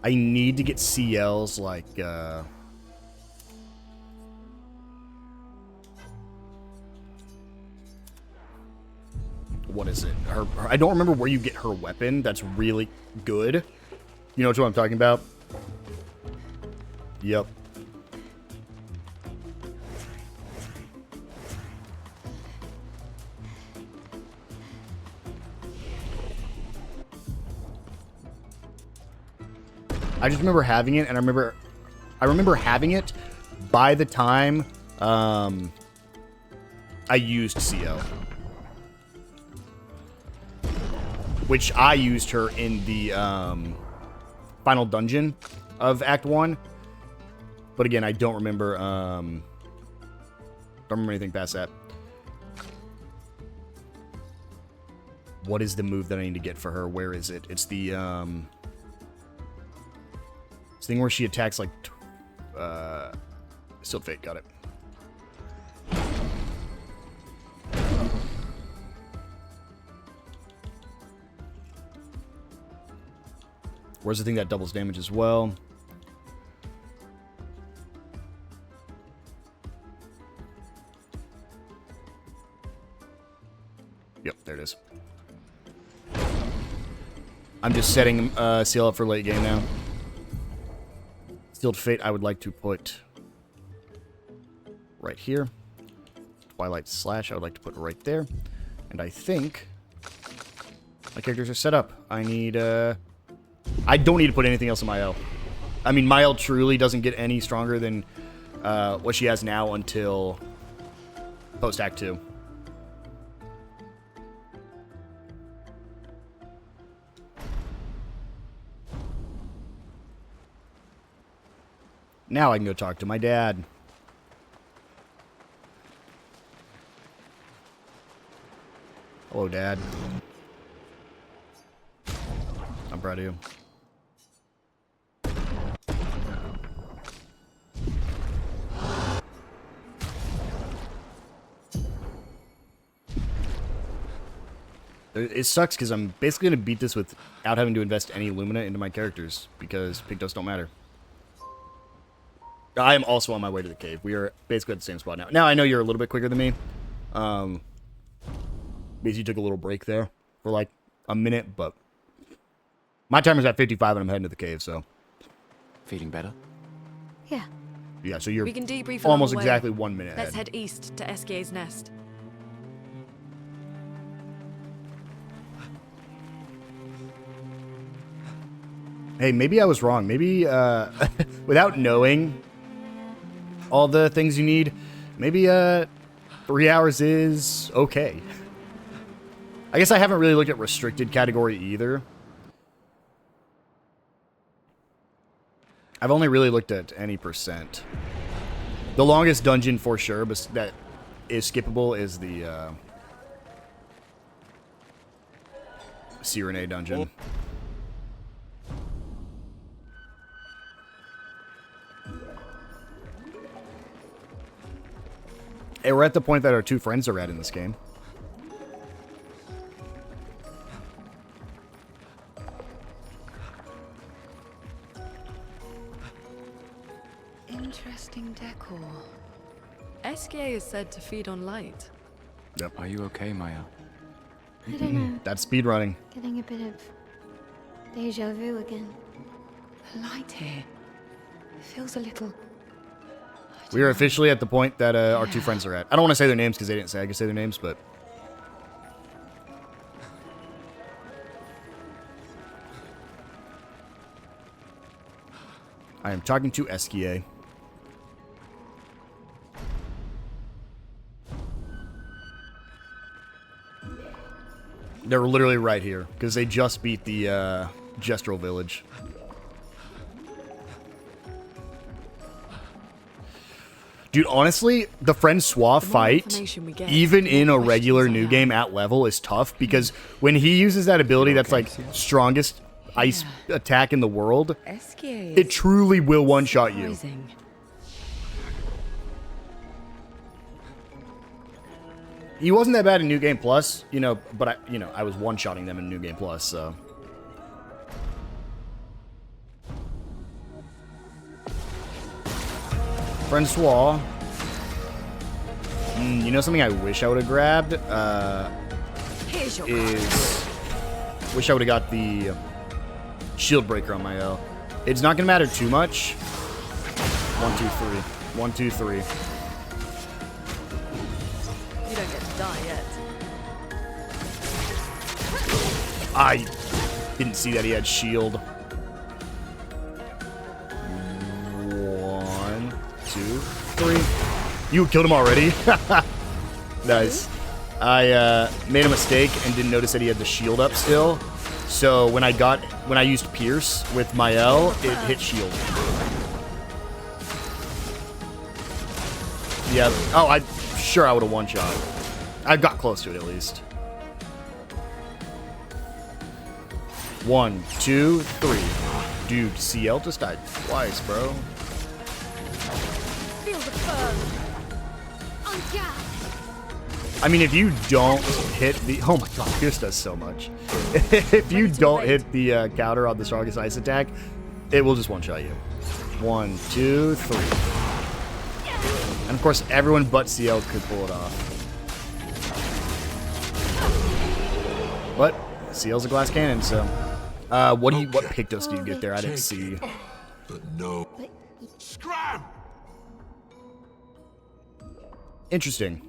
I need to get CL's, like, what is it? Her, I don't remember where you get her weapon. That's really good. You know what I'm talking about? Yep. I just remember having it, and I remember having it by the time I used CL. Which I used her in the final dungeon of Act 1. But again, I don't remember anything past that. What is the move that I need to get for her? Where is it? It's the this thing where she attacks like Sealed Fate, got it. Where's the thing that doubles damage as well? Yep, there it is. I'm just setting CL up for late game now. Sealed Fate I would like to put right here. Twilight Slash I would like to put right there. And I think my characters are set up. I need I don't need to put anything else in my L. I mean, my L truly doesn't get any stronger than what she has now until post-Act 2. Now I can go talk to my dad. Hello, Dad. I'm proud of you. It sucks because I'm basically going to beat this without having to invest any Lumina into my characters because Pictos don't matter. I am also on my way to the cave. We are basically at the same spot now. Now, I know you're a little bit quicker than me. Because you took a little break there for like a minute, but my timer's at 55 and I'm heading to the cave, so. Feeling better? Yeah. Yeah, so you're We can debrief almost along the way. exactly 1 minute Let's ahead. head east to Eskier's nest. Hey, maybe I was wrong. Maybe, without knowing all the things you need, maybe, 3 hours is okay. I guess I haven't really looked at restricted category either. I've only really looked at any percent. The longest dungeon for sure, but that is skippable is the, Cyrene dungeon. Hey, we're at the point that our two friends are at in this game. Interesting decor. Eskier is said to feed on light. Yep. Are you okay, Maya? I don't know. That's speedrunning. Getting a bit of deja vu again. The light here. It feels a little. We are officially at the point that our two friends are at. I don't want to say their names because they didn't say I could say their names, but... I am talking to Eskier. They're literally right here, because they just beat the Gestural Village. Dude, honestly, the Francois fight, information we get, even in a more regular questions I new have. game at level, is tough, because when he uses that ability that's like strongest ice attack in the world, Eskier. it truly will one-shot you. Surprising. He wasn't that bad in New Game Plus, you know, but I was one-shotting them in New Game Plus, so. Francois. You know something I wish I would have grabbed? Here's your Is... Wish I would have got the shield breaker on my L. It's not going to matter too much. 1, 2, 3. 1, 2, 3. You don't get to die yet. I didn't see that he had shield. 1, 2, 3. You killed him already? Nice. I made a mistake and didn't notice that he had the shield up still. So when I used Pierce with my L, it hit shield. Yeah. Oh, I'm sure I would have one-shot. I got close to it at least. 1, 2, 3. Dude, CL just died twice, bro. Feel the burn. On gas. I mean, if you don't hit the... Oh my god, Pierce does so much. If you don't hit the counter on the strongest ice attack, it will just one-shot you. 1, 2, 3. And of course, everyone but CL could pull it off. But CL's a glass cannon, so... what Pictos do you get there? I didn't see. No. Interesting.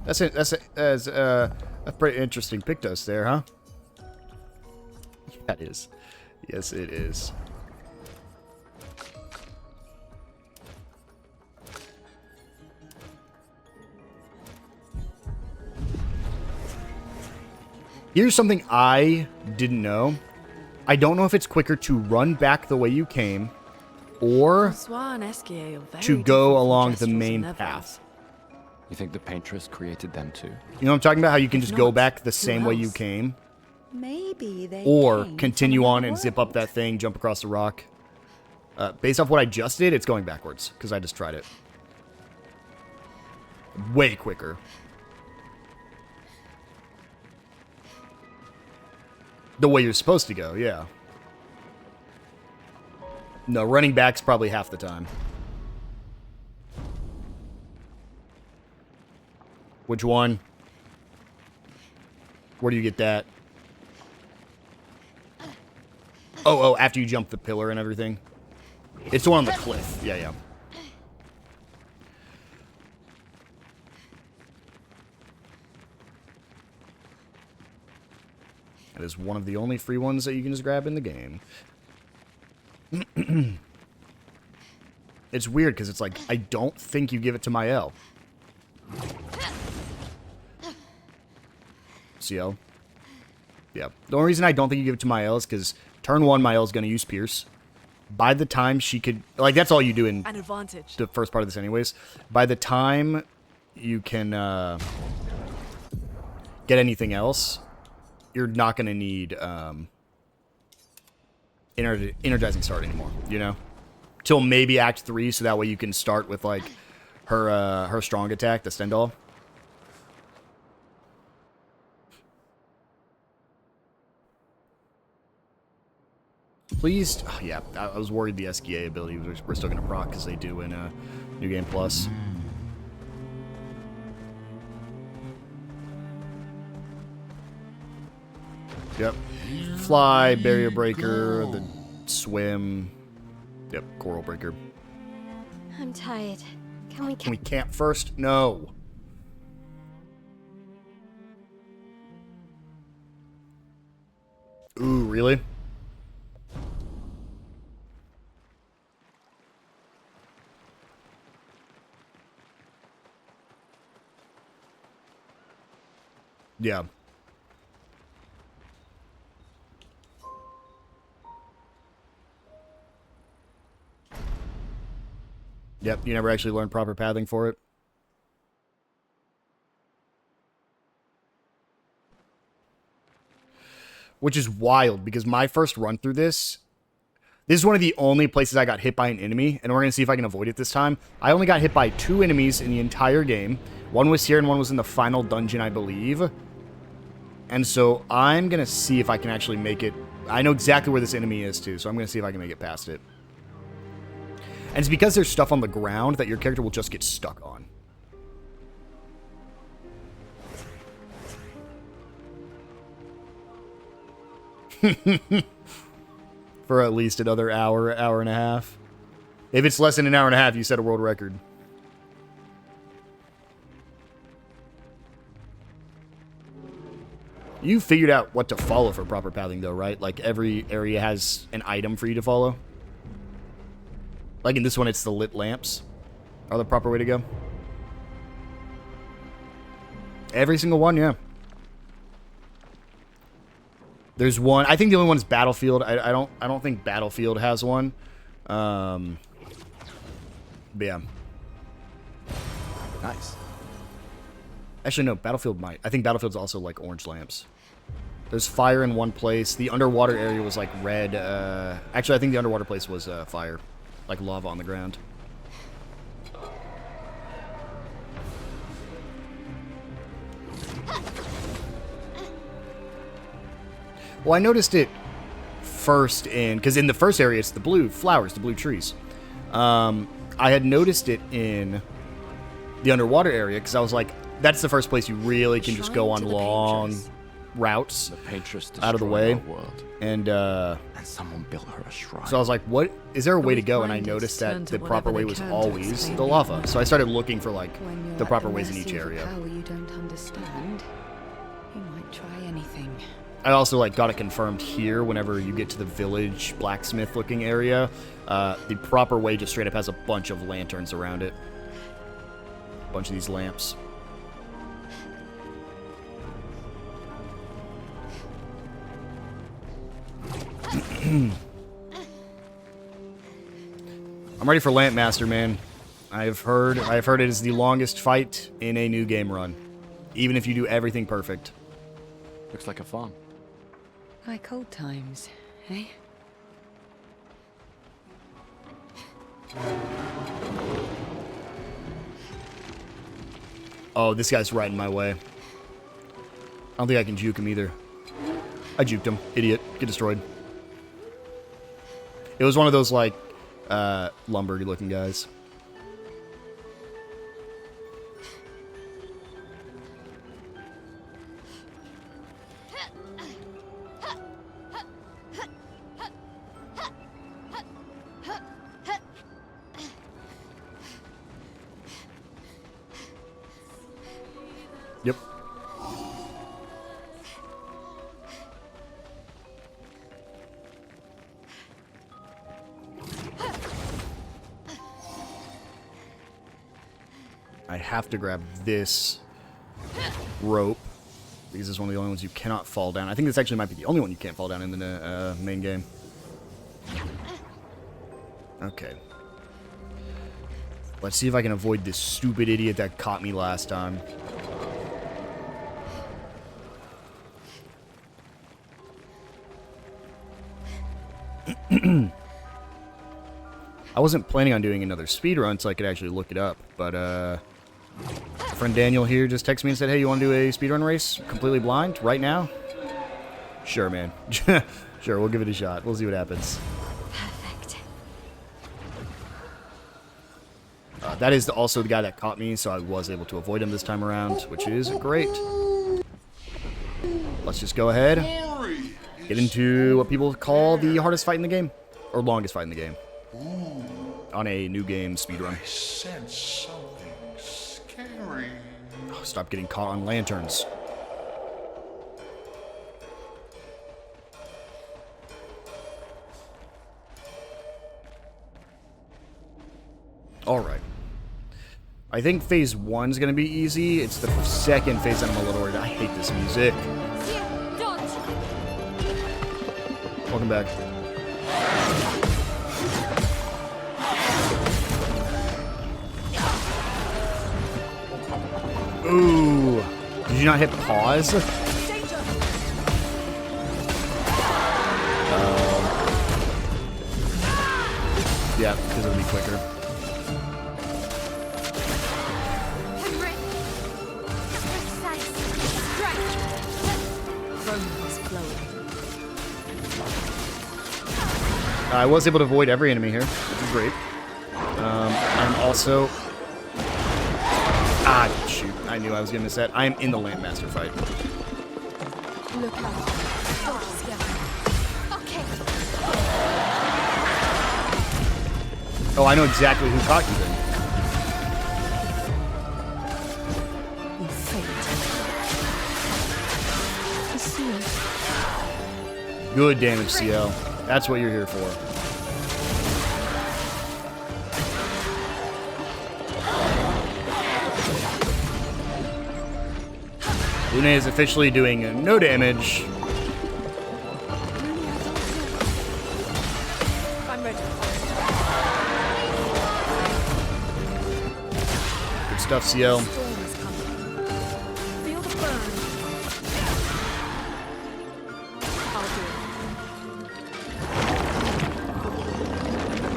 That's a pretty interesting Pictos there, huh? That is. Yes, it is. Here's something I didn't know. I don't know if it's quicker to run back the way you came or to go along the main path. You think the Paintress created them too? You know what I'm talking about? How you can just go back the same way you came? Maybe they Or came continue from on another and zip world. up that thing, jump across the rock. Based off what I just did, it's going backwards, because I just tried it. Way quicker. The way you're supposed to go, yeah. No, running back's probably half the time. Which one? Where do you get that? Oh, after you jump the pillar and everything. It's the one on the cliff. Yeah. That is one of the only free ones that you can just grab in the game. It's weird because it's like, I don't think you give it to Mael. CL. Yeah. The only reason I don't think you give it to Mael is because turn 1, Mael's going to use Pierce. By the time she could... Like, that's all you do in An advantage. the first part of this anyways. By the time you can get anything else, you're not going to need energizing start anymore, you know? Till maybe Act 3, so that way you can start with, like, her strong attack, the Stendhal. Please, oh, yeah, I was worried the SGA ability we're still going to proc, because they do in New Game Plus. Yep. Fly, barrier breaker, the swim. Yep, coral breaker. I'm tired. Can we Can we camp first? No. Ooh, really? Yeah. Yep, you never actually learned proper pathing for it. Which is wild, because my first run through this is one of the only places I got hit by an enemy, and we're going to see if I can avoid it this time. I only got hit by 2 enemies in the entire game. One was here, and one was in the final dungeon, I believe. And so I'm going to see if I can actually make it. I know exactly where this enemy is, too, so I'm going to see if I can make it past it. And it's because there's stuff on the ground that your character will just get stuck on. For at least another hour, hour and a half. If it's less than an hour and a half, you set a world record. You figured out what to follow for proper pathing, though, right? Like, every area has an item for you to follow. Like in this one, it's the lit lamps are the proper way to go. Every single one, yeah. There's one. I think the only one is Battlefield. I don't think Battlefield has one. But yeah. Nice. Actually, no. Battlefield might. I think Battlefield's also like orange lamps. There's fire in one place. The underwater area was like red. Actually, I think the underwater place was fire. Like lava on the ground. Well, I noticed it first because in the first area, it's the blue flowers, the blue trees. I had noticed it in the underwater area, because I was like, that's the first place you really can just go on long routes out of the way. And someone built her a shrine. So I was like, what? Is there a way to go? And I noticed that the proper way was always the lava. So I started looking for, like, the proper ways in each area. Power you don't understand, you might try anything. I also like got it confirmed here whenever you get to the village blacksmith looking area. The proper way just straight up has a bunch of lanterns around it. A bunch of these lamps. I'm ready for Lampmaster, man. I've heard it is the longest fight in a new game run, even if you do everything perfect. Looks like a farm. Like old times, eh? Oh, this guy's right in my way. I don't think I can juke him either. I juked him. Idiot. Get destroyed. It was one of those, like, lumber-looking guys. Yep. I have to grab this rope because it's one of the only ones you cannot fall down. I think this actually might be the only one you can't fall down in the main game. Okay. Let's see if I can avoid this stupid idiot that caught me last time. I wasn't planning on doing another speedrun so I could actually look it up, but my friend Daniel here just texted me and said, hey, you want to do a speedrun race completely blind right now? Sure, man. Sure, we'll give it a shot. We'll see what happens. Perfect. That is also the guy that caught me, so I was able to avoid him this time around, which is great. Let's just go ahead, get into what people call the hardest fight in the game, or longest fight in the game, on a new game speedrun. I sense something scary. Oh, stop getting caught on lanterns. Alright. I think phase 1's gonna be easy. It's the second phase I'm a little worried. I hate this music. Welcome back. Ooh. Did you not hit pause? Yeah, because it'll be quicker. I was able to avoid every enemy here, which is great. I'm also... Ah, shoot. I knew I was going to miss that. I am in the Lampmaster fight. Look out. Okay. Oh, I know exactly who caught you then. Good damage, CL. That's what you're here for. Lune is officially doing no damage. I'm ready. Good stuff, CL. Storm is coming. Feel the burn. I'll do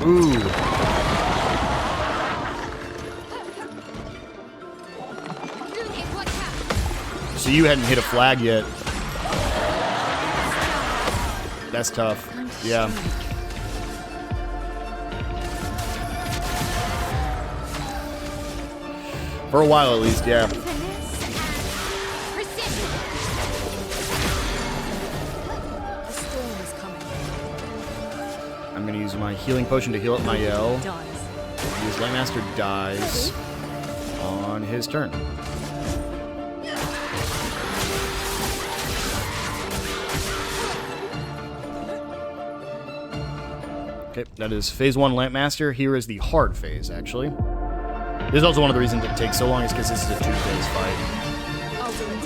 it. Ooh. So you hadn't hit a flag yet. That's tough. Yeah. For a while at least, yeah. The storm is coming. I'm gonna use my healing potion to heal up my L. Dies. His Lampmaster dies on his turn. Okay, that is phase 1 Lampmaster. Here is the hard phase, actually. This is also one of the reasons it takes so long is because this is a 2-phase fight. I'll do it.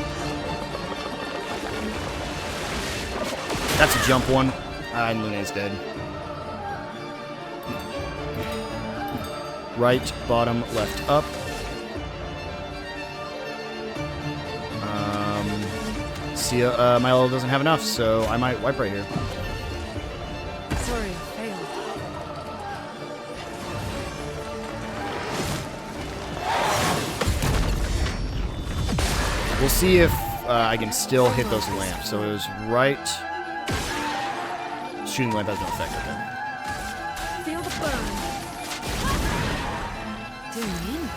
That's a jump one. And Lune's dead. Right, bottom, left, up. See, my level doesn't have enough, so I might wipe right here. Sorry, failed. We'll see if I can still hit those lamps. So it was right. Shooting the lamp has no effect. Okay. Feel the burn. Doing in.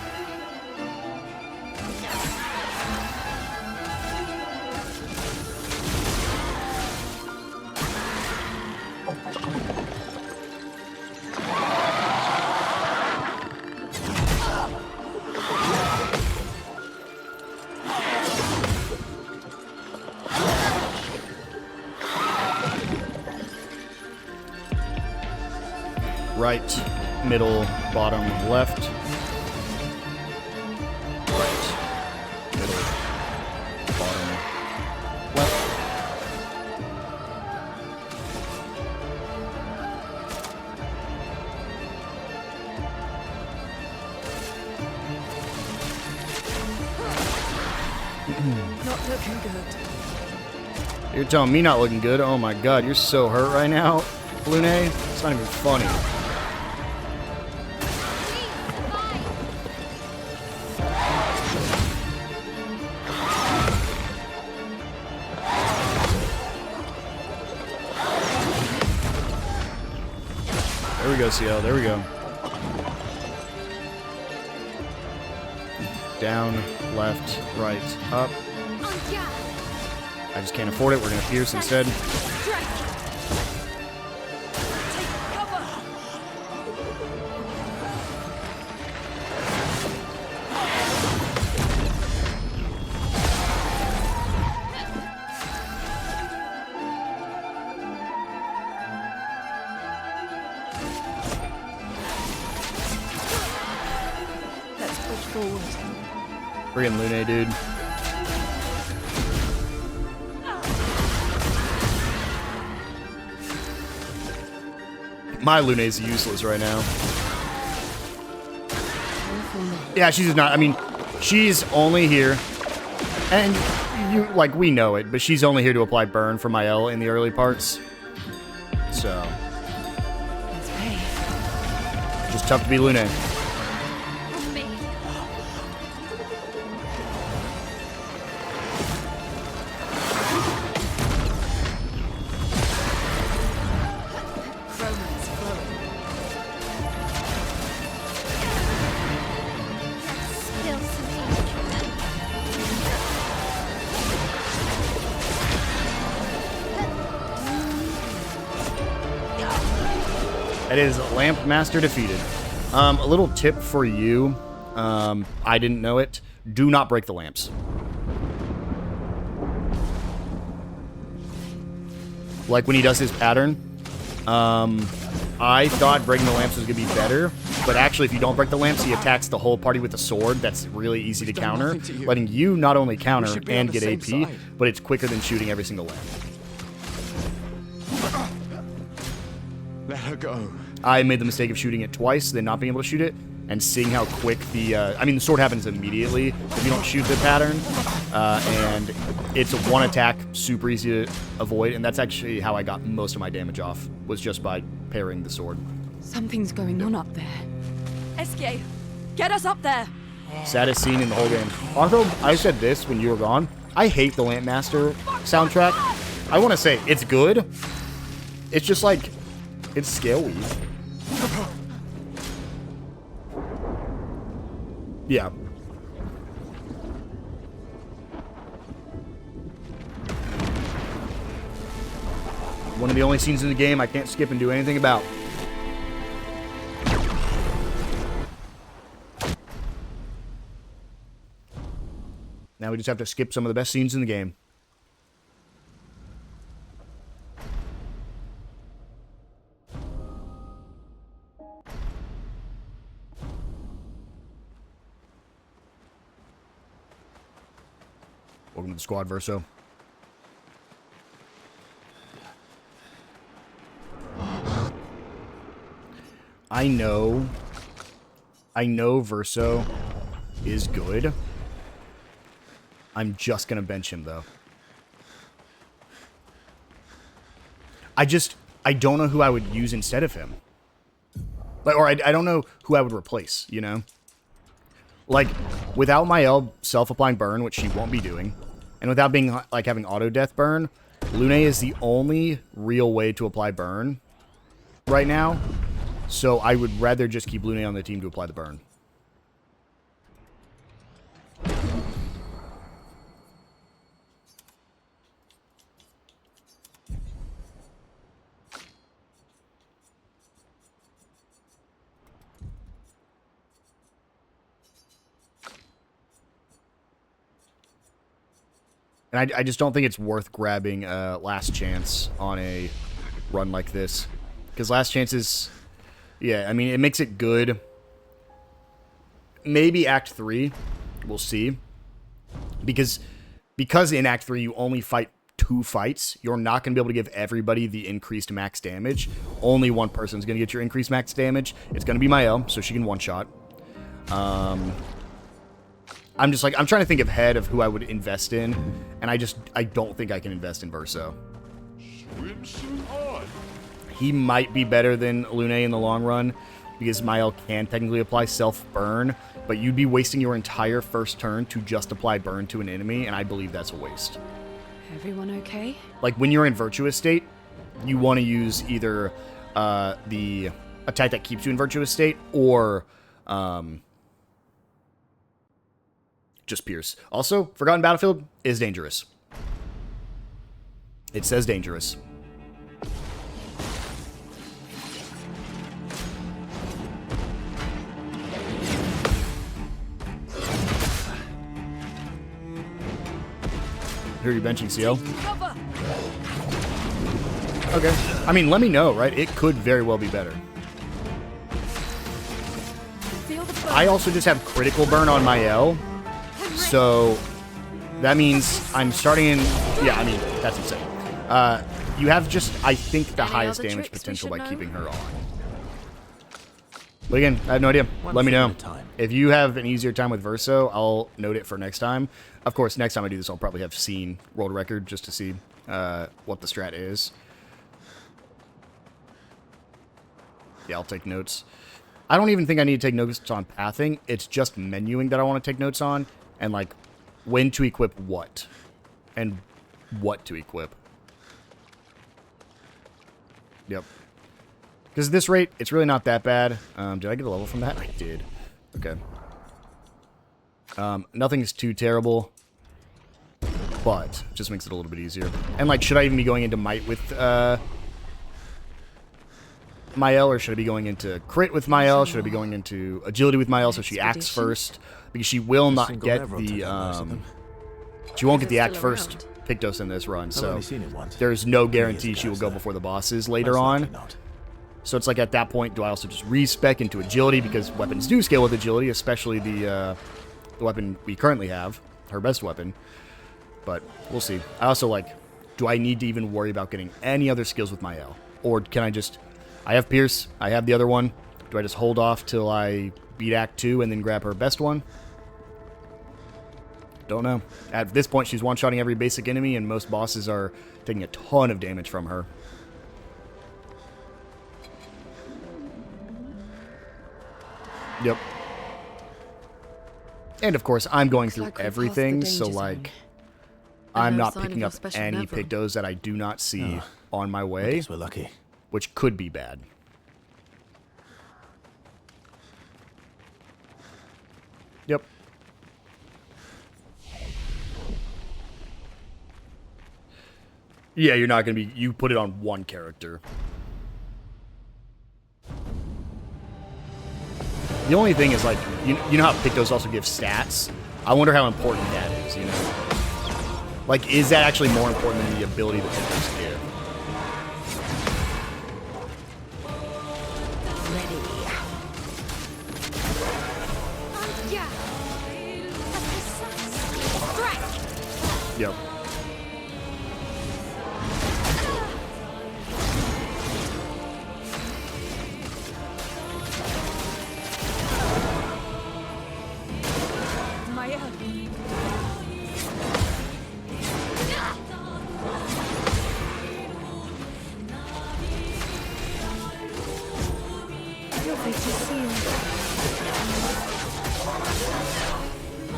Right, middle, bottom, left. Right, middle, bottom, left. Not looking good. You're telling me not looking good? Oh my god, you're so hurt right now, Lune. It's not even funny. There we go, CL. There we go. Down, left, right, up. I just can't afford it. We're going to pierce instead. Let's push forward. Friggin' Lune, dude. My Lune's useless right now. Yeah, she's just not. I mean, she's only here, and you like we know it, but she's only here to apply burn for my L in the early parts. So, Let's pay. just tough to be Lune. Romance flowing. Still some That is Lamp Master defeated. A little tip for you. I didn't know it. Do not break the lamps. Like when he does his pattern. I thought breaking the lamps was going to be better, but actually if you don't break the lamps, he attacks the whole party with a sword that's really easy to counter, letting you not only counter and get AP, but it's quicker than shooting every single lamp. Let her go. I made the mistake of shooting it twice, then not being able to shoot it, and seeing how quick the... I mean, the sword happens immediately if you don't shoot the pattern, and it's one attack, super easy to avoid, and that's actually how I got most of my damage off, was just by parrying the sword. Something's going on up there. SK, get us up there! Saddest scene in the whole game. Also, I said this when you were gone. I hate the Lampmaster soundtrack. I want to say, it's good. It's just like, it's scale-y. Yeah. One of the only scenes in the game I can't skip and do anything about. Now we just have to skip some of the best scenes in the game. Welcome to the squad, Verso. I know Verso is good. I'm just going to bench him, though. I don't know who I would use instead of him. Like, or I don't know who I would replace, you know? Like, without Mael self-applying burn, which she won't be doing, and without being, like, having auto-death burn, Lune is the only real way to apply burn right now. So I would rather just keep Lune on the team to apply the burn. And I just don't think it's worth grabbing Last Chance on a run like this. Because Last Chance is... Yeah, I mean, it makes it good. Maybe Act 3. We'll see. Because in Act 3 you only fight 2 fights, you're not going to be able to give everybody the increased max damage. Only one person's going to get your increased max damage. It's going to be Mael, so she can one-shot. I'm just like, I'm trying to think ahead of who I would invest in, and I don't think I can invest in Verso. Swimsuit on. He might be better than Lune in the long run, because Mael can technically apply self-burn, but you'd be wasting your entire first turn to just apply burn to an enemy, and I believe that's a waste. Everyone okay? Like, when you're in Virtuous State, you want to use either the attack that keeps you in Virtuous State, or just Pierce. Also, Forgotten Battlefield is dangerous. It says dangerous. Who are you benching, CL? Okay. I mean, let me know, right? It could very well be better. I also just have critical burn on Mael. So that means I'm starting in... Yeah, I mean, that's insane. You have just, I think, the highest damage potential by keeping her on. But again, I have no idea. Let me know. If you have an easier time with Verso, I'll note it for next time. Of course, next time I do this, I'll probably have seen world record just to see what the strat is. Yeah, I'll take notes. I don't even think I need to take notes on pathing. It's just menuing that I want to take notes on. And, like, when to equip what. And what to equip. Yep. Because at this rate, it's really not that bad. Did I get a level from that? I did. Okay. Nothing's too terrible. But, it just makes it a little bit easier. And, like, should I even be going into Might with, Mael, or should I be going into Crit with Mael? Should I be going into Agility with Mael so she acts first? Because she will not get the, she won't get the act first Pictos in this run, so there's no guarantee she will go before the bosses later on. So it's like, at that point, do I also just respec into Agility, because weapons do scale with Agility, especially the weapon we currently have, her best weapon. But we'll see. I also, like, do I need to even worry about getting any other skills with Mael? Or can I just... I have Pierce, I have the other one. Do I just hold off till I beat Act 2 and then grab her best one? Don't know. At this point, she's one-shotting every basic enemy, and most bosses are taking a ton of damage from her. Yep. And of course, I'm going through everything, so like, I'm not picking up any Pictos that I do not see on my way, we're lucky. Which could be bad. Yep. Yeah, you're not going to be... You put it on one character. The only thing is, like, you know how Pictos also give stats? I wonder how important that is, you know? Like, is that actually more important than the ability that Pictos give?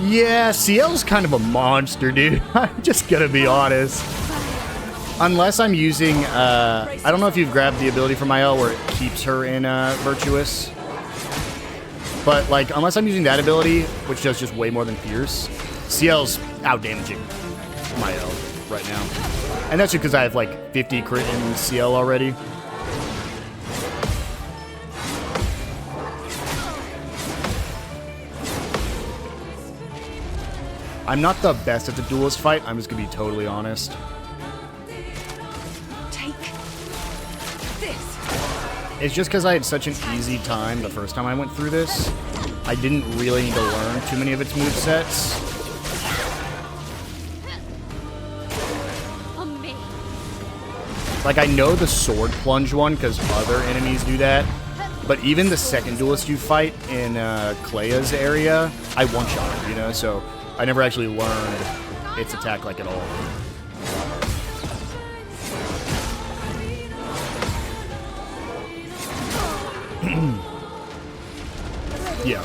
Yeah, CL's kind of a monster, dude. I'm just gonna be honest. Unless I'm using, I don't know if you've grabbed the ability from IL where it keeps her in Virtuous. But, like, unless I'm using that ability, which does just way more than Pierce, CL's out-damaging my L right now. And that's just because I have, like, 50 crit in CL already. I'm not the best at the duelist fight, I'm just gonna be totally honest. It's just because I had such an easy time the first time I went through this. I didn't really need to learn too many of its movesets. Like, I know the sword plunge one because other enemies do that. But even the second duelist you fight in Clair's area, I one-shot it, you know? So I never actually learned its attack, like, at all. Yeah.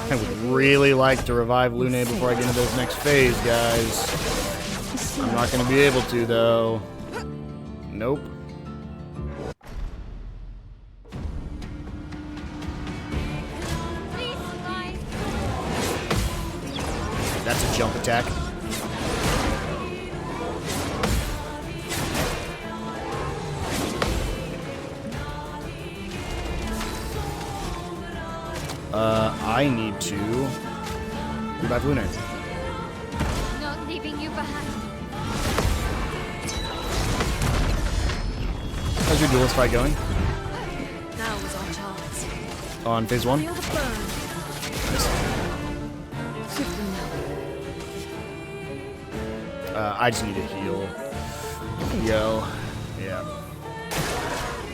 I would really like to revive Lune before I get into this next phase, guys. I'm not going to be able to, though. Nope. That's a jump attack. I need to revive Lune. Not leaving you behind. How's your duelist fight going? Now was our chance. On phase 1? Feel the burn. I just need to heal. Yo. Yeah.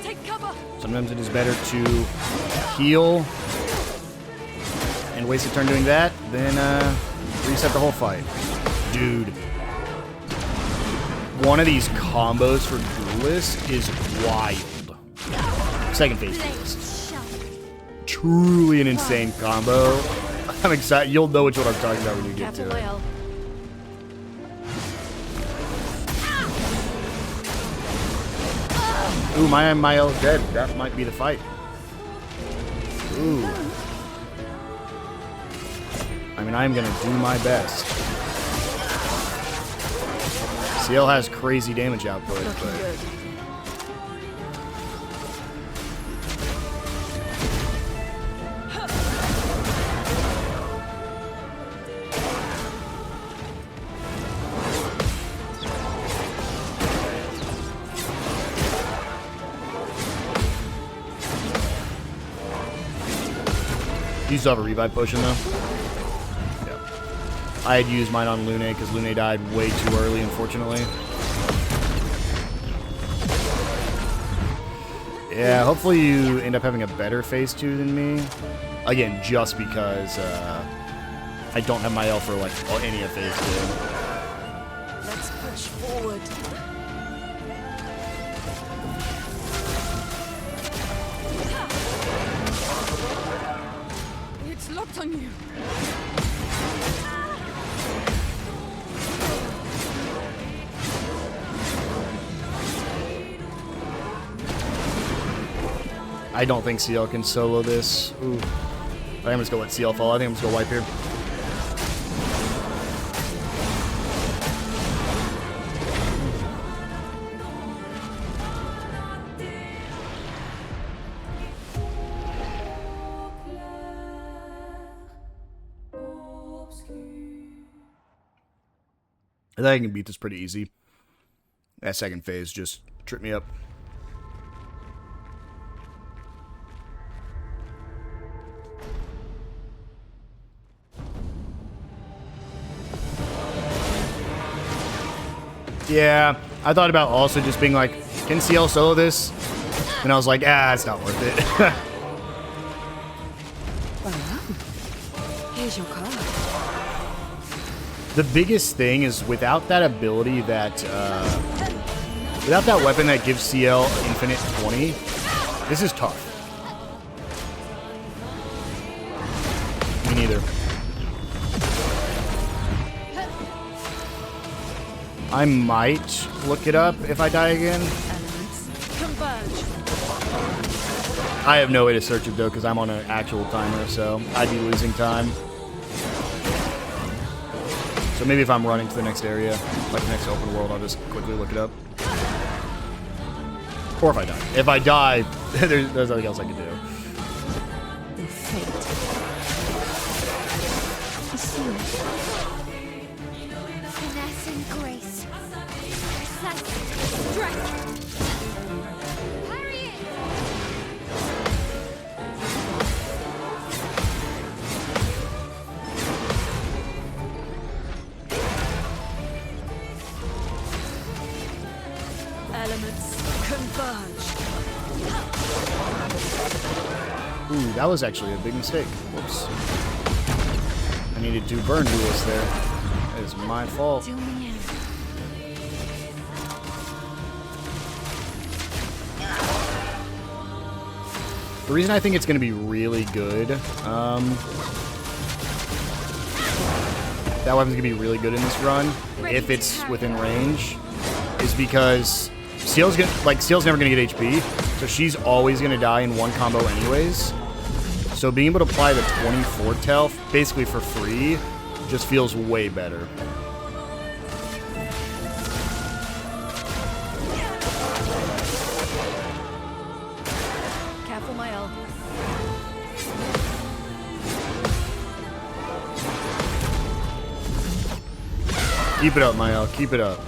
Take cover. Sometimes it is better to heal and waste a turn doing that, then reset the whole fight. Dude. One of these combos for Duelist is wild. Second phase Duelist. Truly an insane combo. I'm excited. You'll know which one I'm talking about when you get to it. Ooh, my L's dead. That might be the fight. Ooh. I mean, I'm gonna do my best. CL has crazy damage output, but... You still have a revive potion, though? I had used mine on Lune because Lune died way too early, unfortunately. Yeah, hopefully you end up having a better phase 2 than me. Again, just because I don't have my L for like any of phase 2. Let's push forward. It's locked on you. I don't think CL can solo this. Ooh. I think I'm just gonna let CL fall. I think I'm just gonna wipe here. I think I can beat this pretty easy. That second phase just tripped me up. Yeah, I thought about also just being like, can CL solo this? And I was like, it's not worth it. Here's your card. The biggest thing is without that ability that, without that weapon that gives CL infinite 20, this is tough. Me neither. I might look it up if I die again. I have no way to search it though because I'm on an actual timer, so I'd be losing time. So maybe if I'm running to the next area, like the next open world, I'll just quickly look it up. Or if I die. If I die, there's nothing else I can do. The fate. The seal. Finesse and grace. Precise strength. Parry it. Elements converge. Ooh, that was actually a big mistake. Whoops. I needed to burn duelist there. That is my fault. Till the end. The reason I think it's going to be really good, that weapon's going to be really good in this run, if it's within range, is because Seal's never going to get HP, so she's always going to die in one combo anyways. So being able to apply the 24 health basically for free just feels way better. Careful, my L. Keep it up, Mael. Keep it up.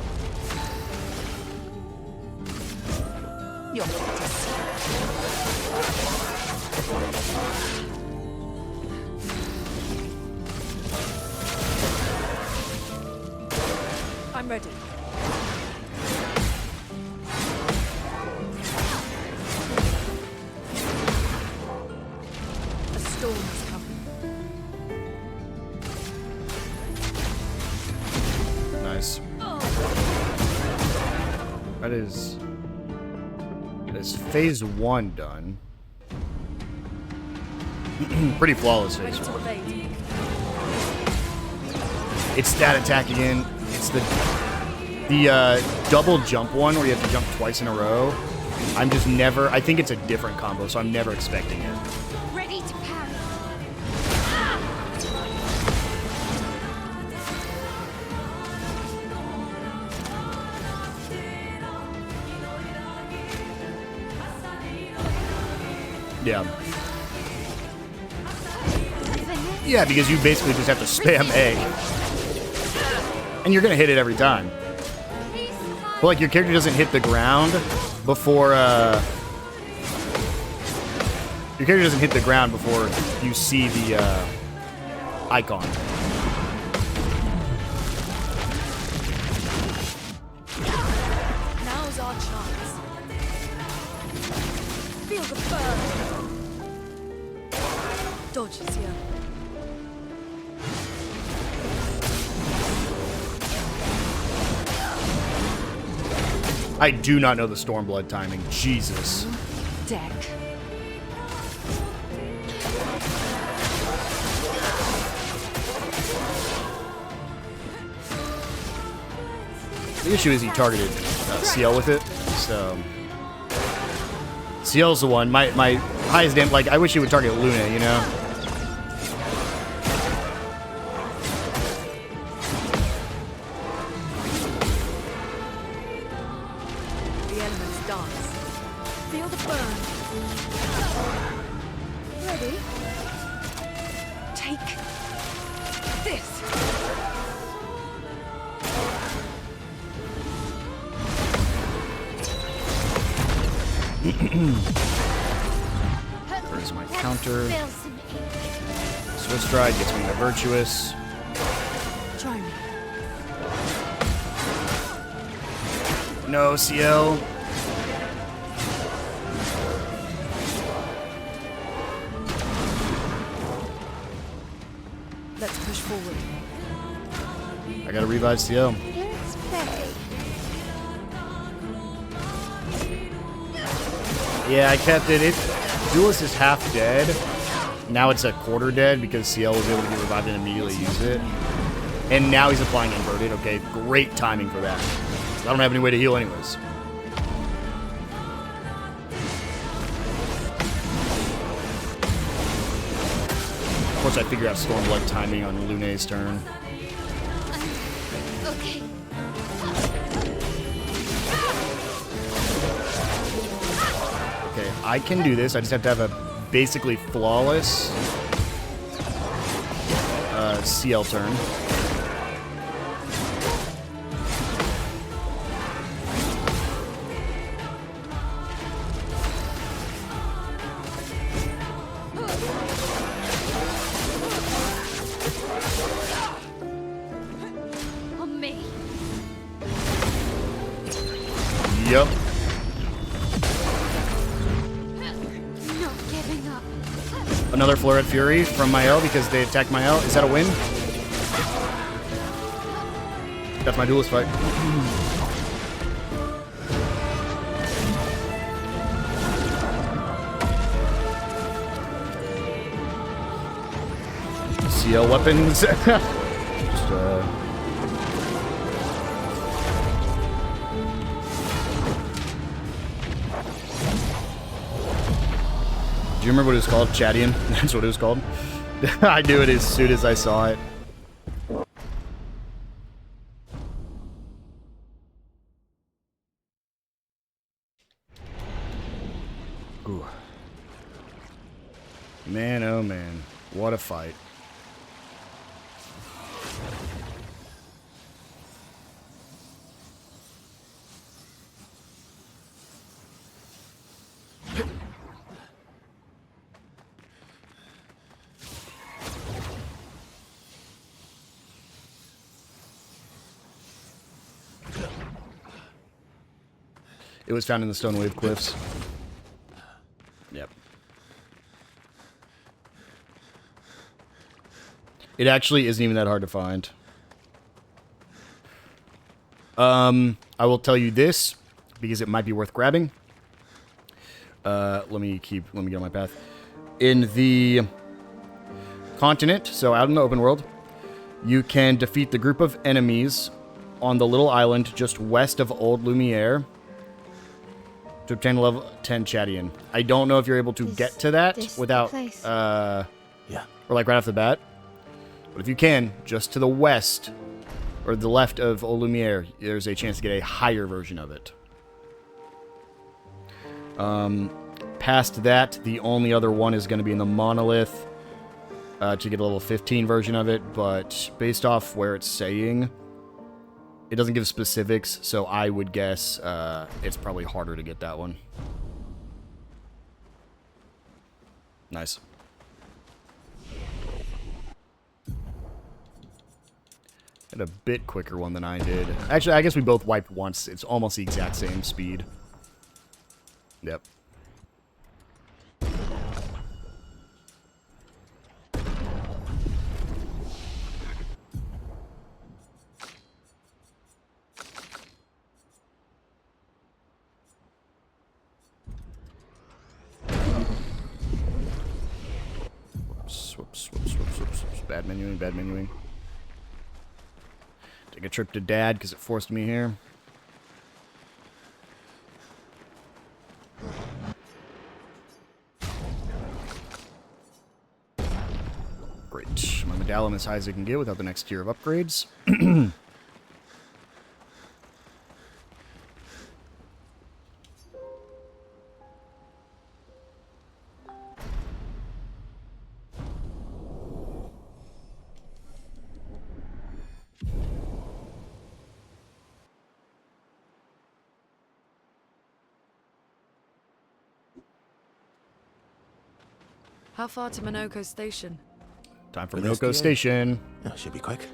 You're fit to see. I'm ready. A storm is coming. Nice. That is phase 1 done. Pretty flawless phase 1. It's that attack again. It's the double jump one where you have to jump twice in a row. I'm just never... I think it's a different combo, so I'm never expecting it. Ready to parry. Yeah. Yeah, because you basically just have to spam A. And you're going to hit it every time. But, like, your character doesn't hit the ground before, your character doesn't hit the ground before you see the, icon. Now's our chance. Feel the burn. Dodges here. I do not know the Stormblood timing. Jesus. Deck. The issue is he targeted CL with it, so... CL's the one. My highest damage... Like, I wish he would target Luna, you know? The elements dance. Feel the burn. Ready? Take this. Where's my counter? Spill some ink. Swiss Stride gets me to Virtuous. Try me. No, CL. Let's push forward. I gotta revive CL. Let's play. Yeah, I kept it. Duelist is half dead. Now it's a quarter dead because CL was able to get revived and immediately use it. And now he's applying inverted. Okay, great timing for that. I don't have any way to heal anyways. Of course, I figure out Stormblood timing on Lune's turn. Okay. Okay, I can do this. I just have to have a basically flawless CL turn. On me. Yep. Not giving up. Another Floret Fury from my L because they attacked my L. Is that a win? That's my duelist fight. CL weapons. Just, Do you remember what it was called? Chadian? That's what it was called. I knew it as soon as I saw it. Ooh. Man, oh man. What a fight. It was found in the Stone Wave Cliffs. Yep. It actually isn't even that hard to find. I will tell you this because it might be worth grabbing. Let me get on my path. In the continent, so out in the open world, you can defeat the group of enemies on the little island just west of Old Lumiere to obtain level 10 Chadian. I don't know if you're able to get to that without, or like right off the bat. But if you can, just to the west or the left of Old Lumiere, there's a chance to get a higher version of it. Past that, the only other one is going to be in the Monolith to get a level 15 version of it, but based off where it's saying, it doesn't give specifics, so I would guess it's probably harder to get that one. Nice. Had a bit quicker one than I did. Actually, I guess we both wiped once. It's almost the exact same speed. Yep. Whoops. Bad menuing. Take a trip to Dad because it forced me here. Great. My medallion as high as I can get without the next tier of upgrades. How far to Minoko Station? Time for Minoko Station. Oh, should be quick.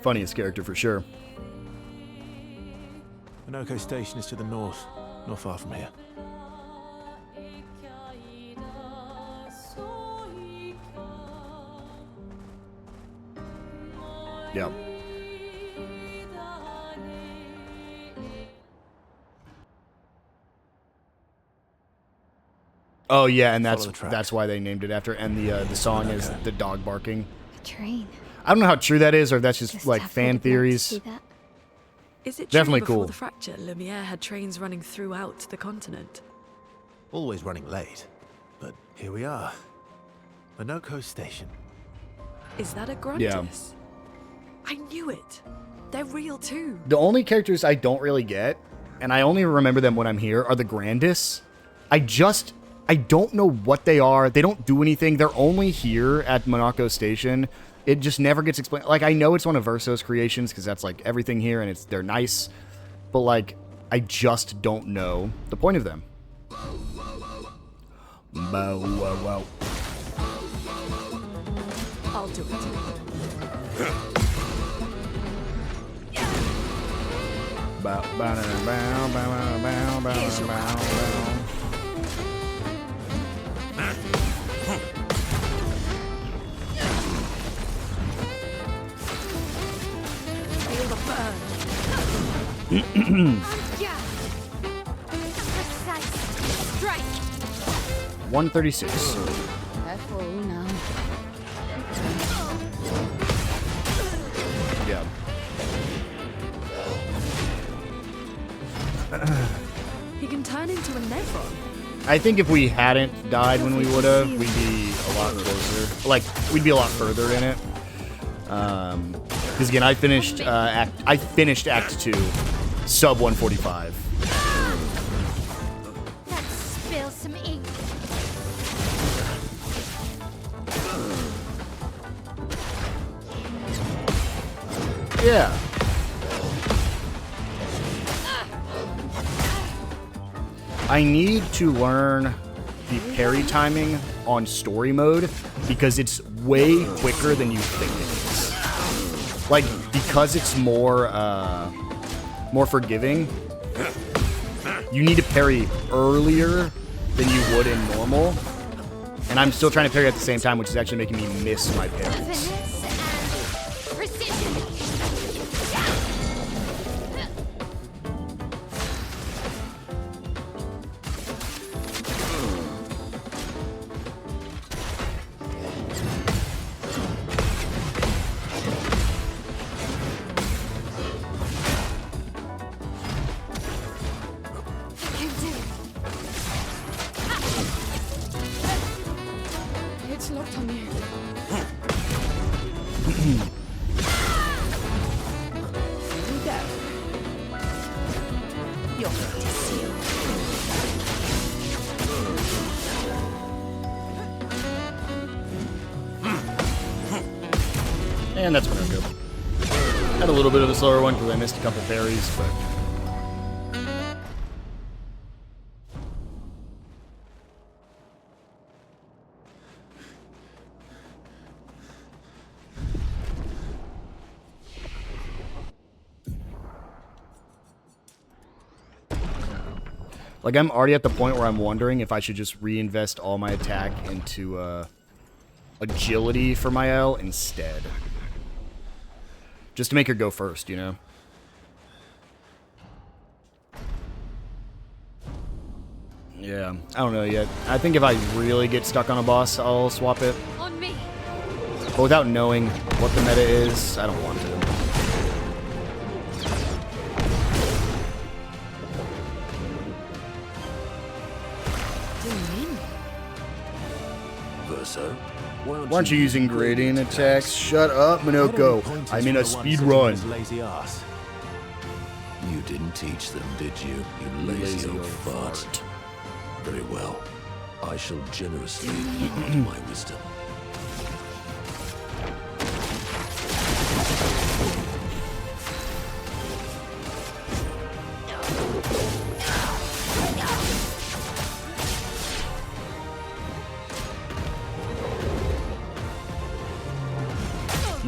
Funniest character for sure. Minoko Station is to the north, not far from here. Yeah. Oh yeah, and that's why they named it after. And the song is the dog barking. A train. I don't know how true that is, or if that's just like Staff would fan have loved to theories. see that. Is it Definitely true before cool. the fracture, Lumiere had trains running throughout the continent? Always running late, but here we are. Minoko Station. Is that a Gruntus? I knew it. They're real too. The only characters I don't really get, and I only remember them when I'm here, are the Grandis. I don't know what they are. They don't do anything. They're only here at Minoko Station. It just never gets explained. Like, I know it's one of Verso's creations, because that's, like, everything here, and they're nice. But, like, I just don't know the point of them. Bow, wow, wow. I'll do it. Bow, bow, bow, bow, bow, bow, bow, bow. Feel the burn. Yeah. Precise strike. 136. Careful now. Yeah. He can turn into a Nevron. I think if we hadn't died when we would have, we'd be a lot closer. Like, we'd be a lot further in it. Because again, I finished Act 2, sub 145. Let's spill some ink. Yeah. I need to learn the parry timing on story mode because it's way quicker than you think it is. Like, because it's more forgiving, you need to parry earlier than you would in normal. And I'm still trying to parry at the same time, which is actually making me miss my parries. Finesse and precision. It's locked on you. Here we go. Your fate is sealed. And that's gonna go. Had a little bit of a slower one because I missed a couple parries, but like, I'm already at the point where I'm wondering if I should just reinvest all my attack into agility for my L instead. Just to make her go first, you know? Yeah, I don't know yet. I think if I really get stuck on a boss, I'll swap it. On me. But without knowing what the meta is, I don't want to. Verso, Why aren't you using gradient attacks? Shut up, Minoko. I'm in a speed run. Lazy ass. you didn't teach them, did you? You lazy old fart. Very well. I shall generously impart my wisdom.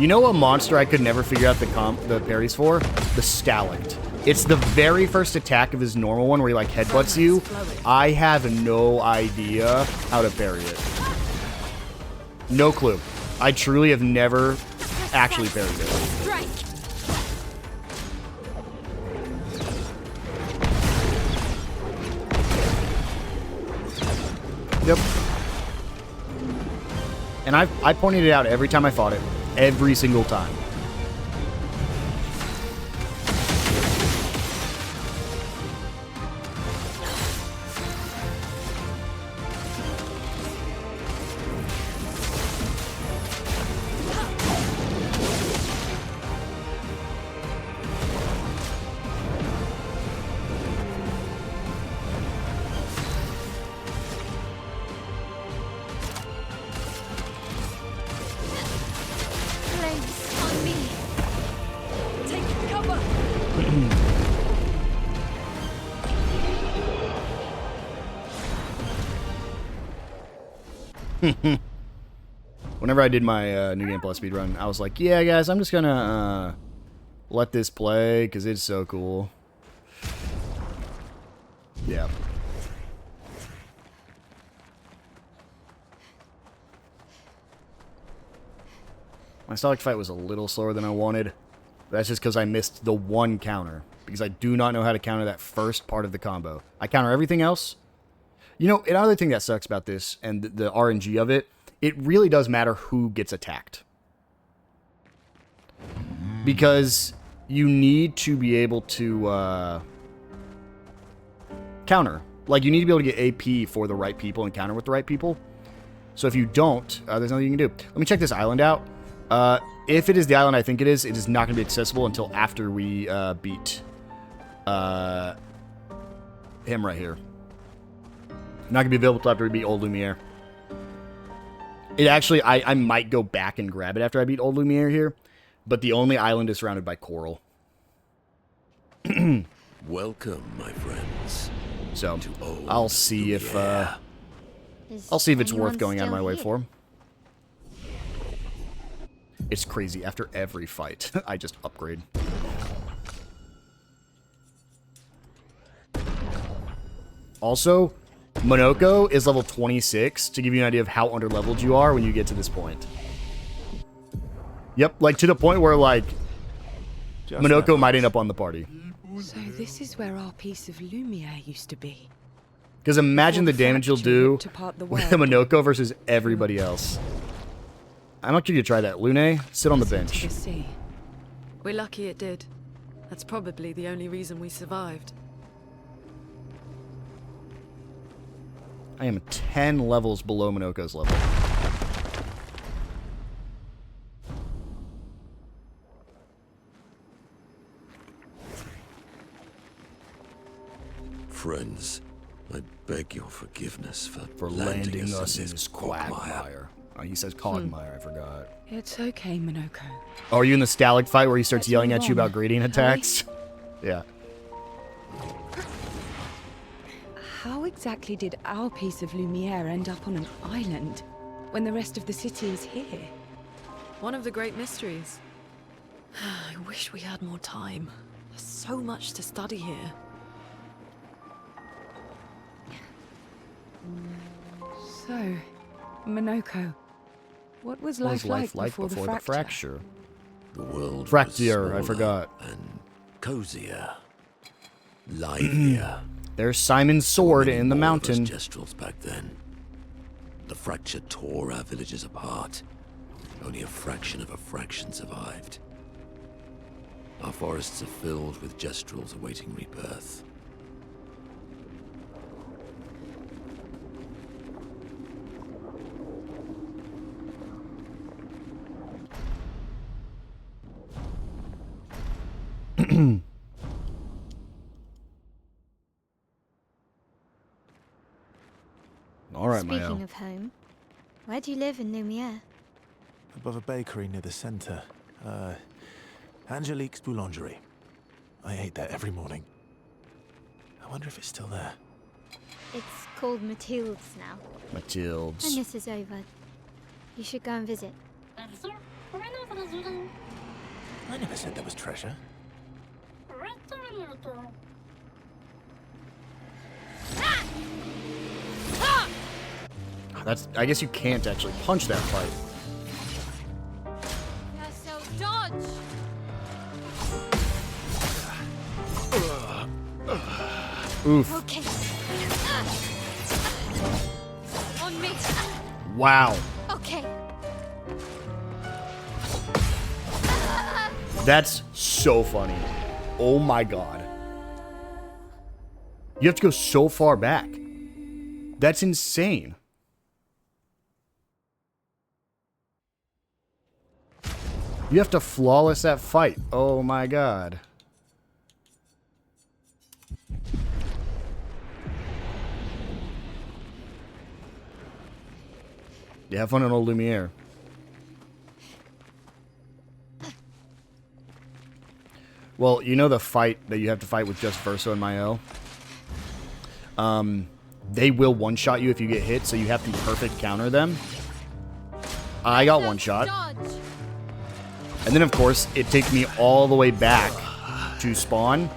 You know a monster I could never figure out the parries for? The Stalagd. It's the very first attack of his normal one where he like headbutts you. I have no idea how to parry it. No clue. I truly have never actually parried it. Strike. Yep. And I pointed it out every time I fought it. Every single time. Flames on me. Take cover. Whenever I did my New Game Plus speedrun, I was like, yeah, guys, I'm just gonna let this play because it's so cool. Yeah. My Stalagd fight was a little slower than I wanted. That's just because I missed the one counter. Because I do not know how to counter that first part of the combo. I counter everything else. You know, another thing that sucks about this, and the RNG of it, it really does matter who gets attacked. Because you need to be able to counter. Like, you need to be able to get AP for the right people and counter with the right people. So if you don't, there's nothing you can do. Let me check this island out. If it is the island I think it is not going to be accessible until after we beat him right here. Not going to be available until after we beat Old Lumiere. It actually, I might go back and grab it after I beat Old Lumiere here, but the only island is surrounded by coral. Welcome, my friends. So, to Old I'll see if Lumiere. it's worth going out of my way here? for him. It's crazy. After every fight, I just upgrade. Also, Monoko is level 26 to give you an idea of how underleveled you are when you get to this point. Yep, like to the point where like Monoko might end up on the party. So this is where our piece of Lumiere used to be. Because imagine the Before damage you'll fracture do ripped apart the with world. Monoko versus everybody else. I'm not sure you try that. Lune, sit on the Into bench. the sea. We're lucky it did. That's probably the only reason we survived. I am 10 levels below Monoko's level. Friends, I beg your forgiveness For landing us in this quagmire. Oh, he says quagmire, I forgot. It's okay, Monoko. Oh, are you in the Stalagd fight where he starts Let's yelling move at you on, about gradient shall we? attacks? Yeah. How exactly did our piece of Lumiere end up on an island when the rest of the city is here? One of the great mysteries. I wish we had more time. There's so much to study here. So, Monoko, what was What life, was life like before the fracture? The world Fracture, I was forgot. smaller and cozier, livelier. There's Simon's sword Many in the more of us mountain. Gestrels back then. The fracture tore our villages apart. Only a fraction of a fraction survived. Our forests are filled with Gestrels awaiting rebirth. All right, Speaking Mayo. of home, where do you live in Lumiere? Above a bakery near the center. Angelique's Boulangerie. I ate there every morning. I wonder if it's still there. It's called Mathilde's now. Mathilde's. And this is over. You should go and visit. I never said there was treasure. That's. I guess you can't actually punch that fight. Yeah, so dodge! Oof. Okay. On me. Wow. Okay. That's so funny. Oh my god. You have to go so far back. That's insane. You have to flawless that fight. Oh my god. Yeah, have fun on old Lumiere. Well, you know the fight that you have to fight with just Verso and Mael? They will one-shot you if you get hit, so you have to perfect counter them. I got one shot. And then, of course, it takes me all the way back to spawn.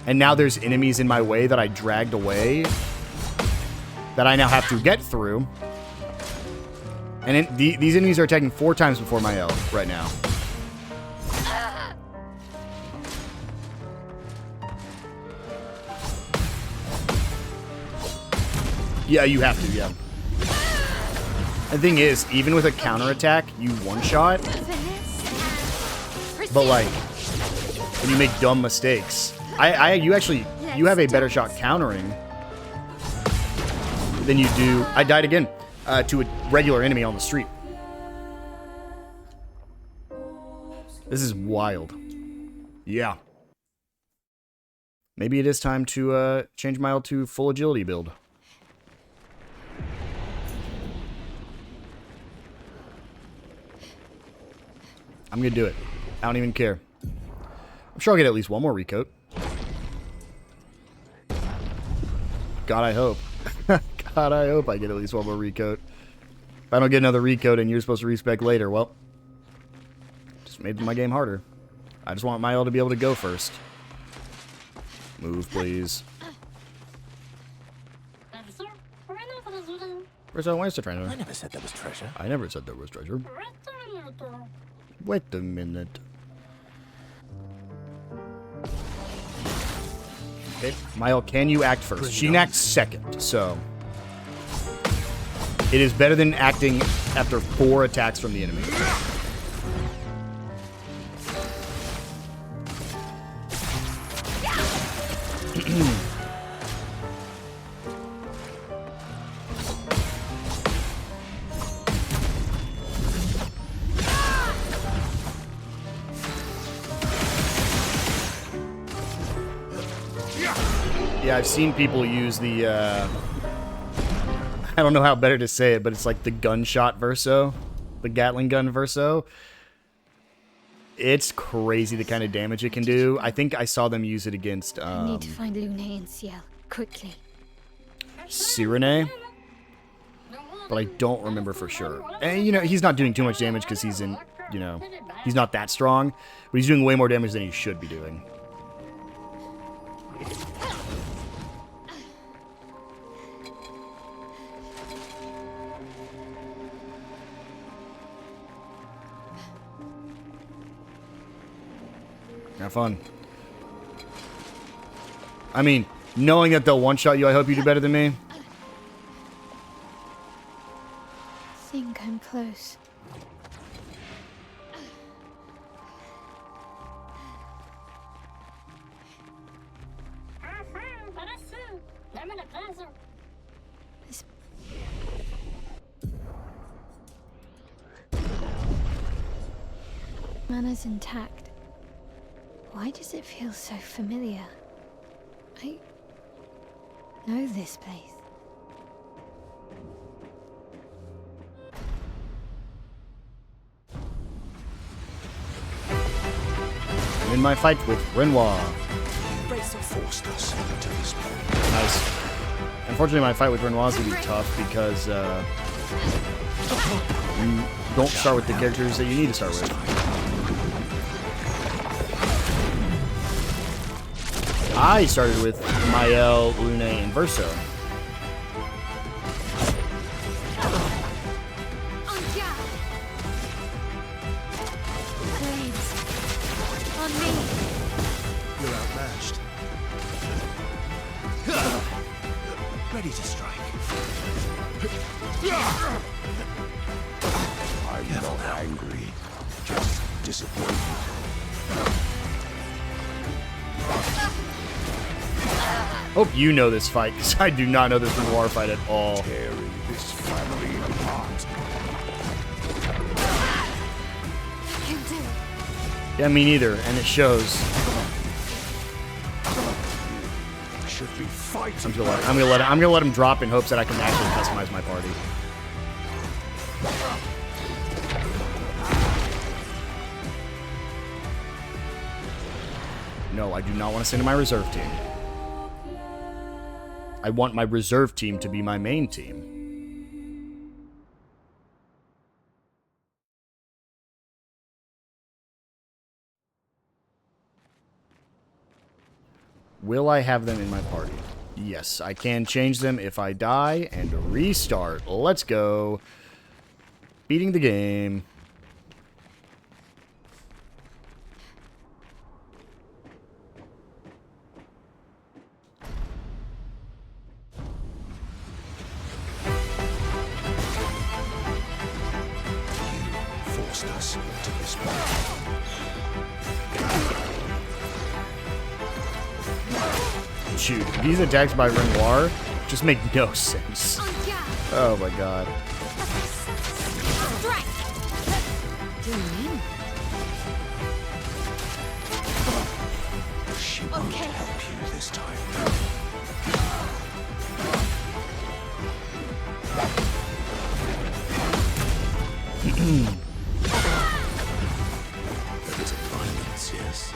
And now there's enemies in my way that I dragged away that I now have to get through. And these enemies are attacking 4 times before Mael right now. Yeah, you have to, yeah. The thing is, even with a counterattack, you one-shot. But, like, when you make dumb mistakes, you have a better shot countering than you do. I died again to a regular enemy on the street. This is wild. Yeah. Maybe it is time to change my L to full agility build. I'm gonna do it. I don't even care. I'm sure I'll get at least one more recoat. God, I hope. God, I hope I get at least one more recoat. If I don't get another recoat and you're supposed to respec later, well, just made my game harder. I just want Mael to be able to go first. Move, please. Where's our Wednesday trainer? I never said there was treasure. I never said there was treasure. Wait a minute. Okay, Mael, can you act first? She can act second, so... It is better than acting after 4 attacks from the enemy. Yeah, I've seen people use the, I don't know how better to say it, but it's like the gunshot Verso. The Gatling gun Verso. It's crazy the kind of damage it can do. I think I saw them use it against, I need to find Lune and Ciel, quickly. Sirene. But I don't remember for sure. And, you know, he's not doing too much damage because he's in, you know, he's not that strong. But he's doing way more damage than he should be doing. Have fun. I mean, knowing that they'll one-shot you, I hope you do better than me. Think I'm close. This... Mana's intact. Why does it feel so familiar? I know this place. In my fight with Renoir. Forced us to this point. Nice. Unfortunately, my fight with Renoir is going to be tough because don't start with the characters that you need to start with. I started with Mael, Lune, and Verso. You're outmatched. Ready to strike. I'm not angry, just disappointed. Hope you know this fight, because I do not know this Renoir fight at all. Tearing this family apart. Yeah, me neither, and it shows. Should be fighting. I'm gonna let him drop in hopes that I can actually customize my party. No, I do not want to send in my reserve team. I want my reserve team to be my main team. Will I have them in my party? Yes, I can change them if I die and restart. Let's go. Beating the game. Forced us to this point. Shoot, these attacks by Renoir just make no sense. Oh my god. She won't help you this time. A bit of violence, yes.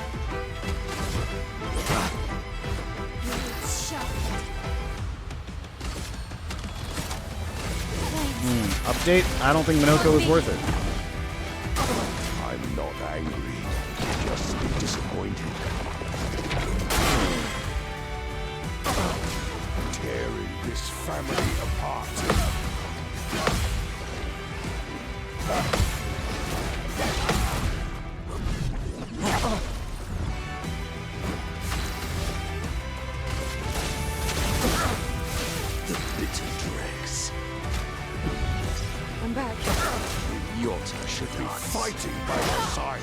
Update? I don't think Minoko was worth it. I'm not angry, just disappointed. Tearing this family apart. The bitter dregs. I'm back. Your turn Should be fighting by your side.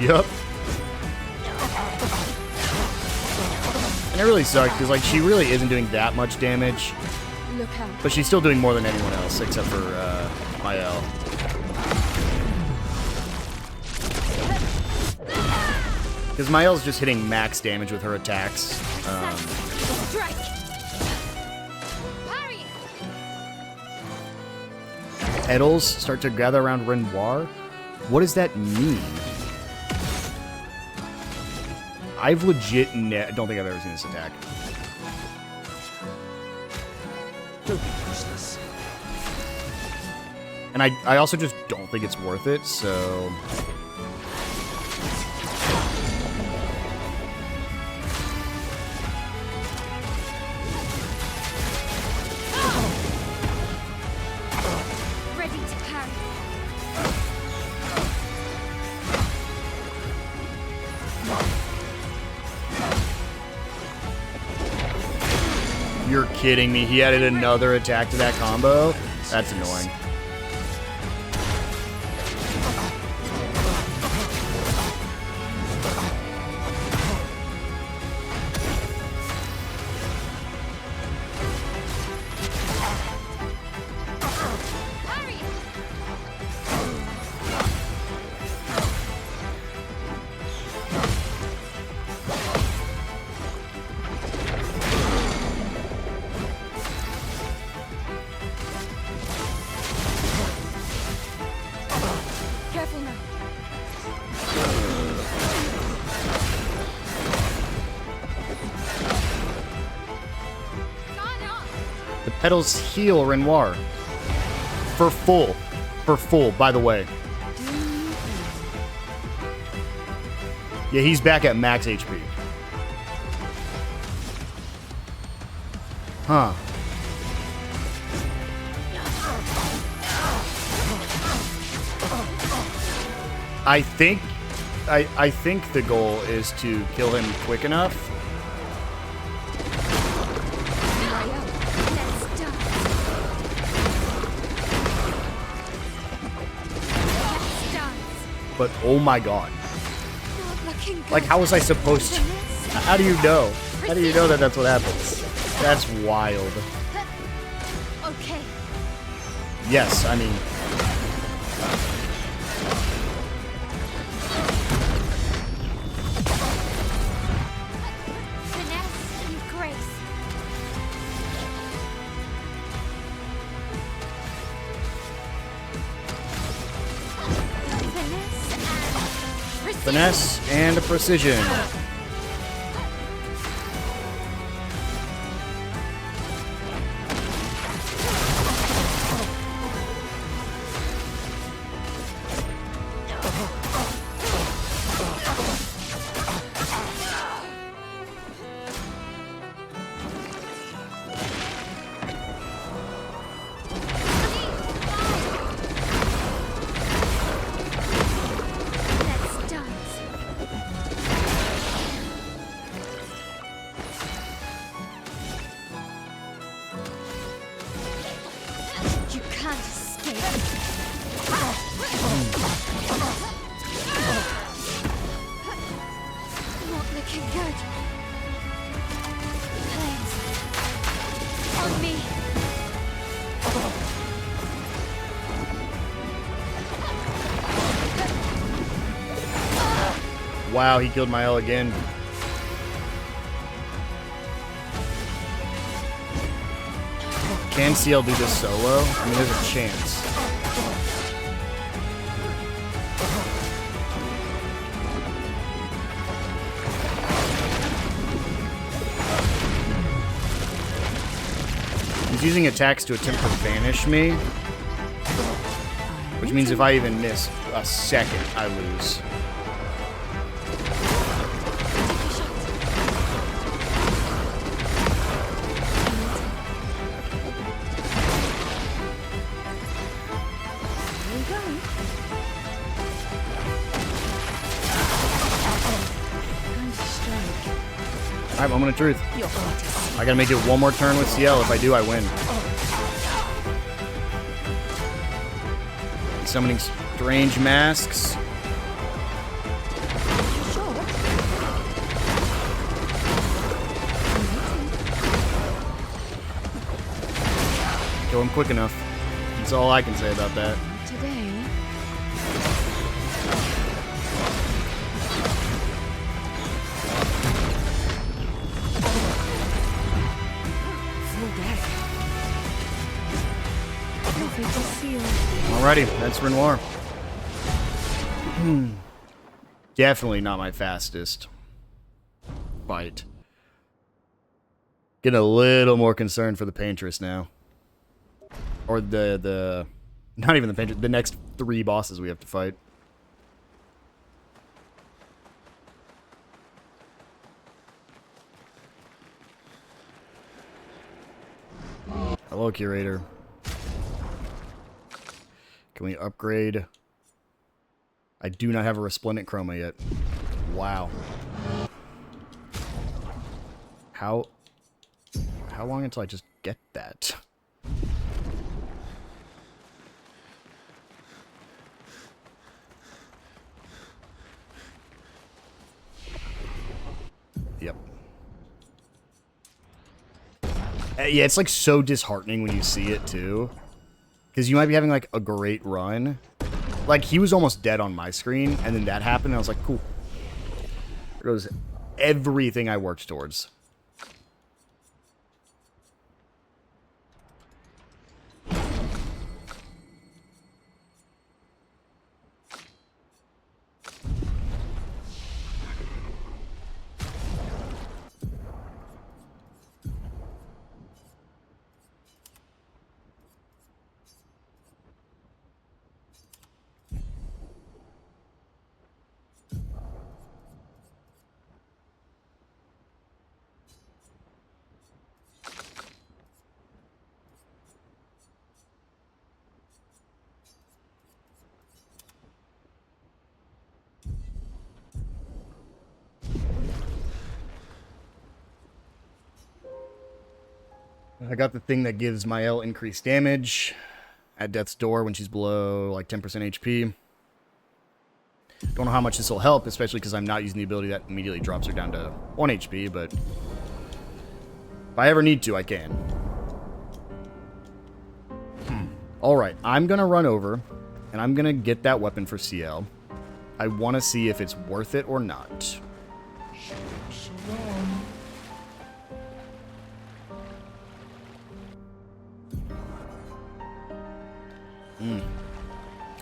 Yup. And it really sucked, because like she really isn't doing that much damage. Look out. But she's still doing more than anyone else, except for Mael. Because Mael's just hitting max damage with her attacks. Petals start to gather around Renoir. What does that mean? I've legit don't think I've ever seen this attack. Don't be useless. And I also just don't think it's worth it, so... Ready to parry. You're kidding me. He added another attack to that combo? That's annoying. Petals heal Renoir. For full. For full, by the way. Yeah, he's back at max HP. Huh. I think the goal is to kill him quick enough. But oh my god. Like, how was I supposed to? How do you know? How do you know that that's what happens? That's wild. Okay. Yes, I mean. Finesse and grace. Finesse and precision. Wow, he killed my L again. Can CL do this solo? I mean, there's a chance. He's using attacks to attempt to vanish me. Which means if I even miss a second, I lose. Alright, moment of truth. I gotta make it one more turn with CL. If I do, I win. Summoning strange masks. Kill him quick enough. That's all I can say about that. Today. Alrighty, that's Renoir. Definitely not my fastest fight. Getting a little more concerned for the Paintress now. Or the not even the Paintress, the next 3 bosses we have to fight. Hello, Curator. Can we upgrade? I do not have a Resplendent Chroma yet. Wow. How long until I just get that? Yep. Yeah, it's like so disheartening when you see it too. Because you might be having, like, a great run. Like, he was almost dead on my screen, and then that happened, and I was like, cool. There goes everything I worked towards. I got the thing that gives Mael increased damage at death's door when she's below like 10% HP. Don't know how much this will help, especially because I'm not using the ability that immediately drops her down to 1 HP, but if I ever need to, I can. Alright, I'm going to run over, and I'm going to get that weapon for CL. I want to see if it's worth it or not.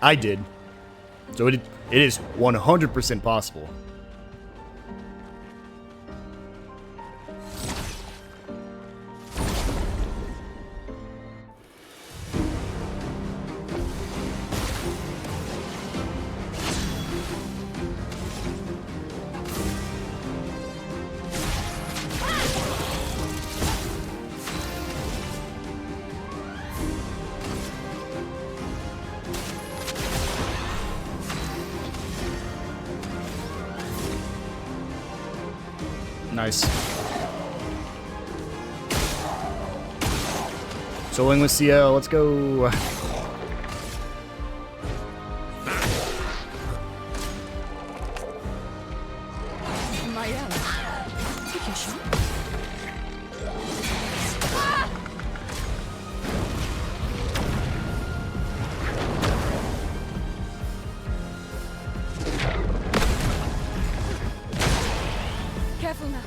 I did. So it is 100% possible. Nice. Soloing with CL, let's go. Careful now.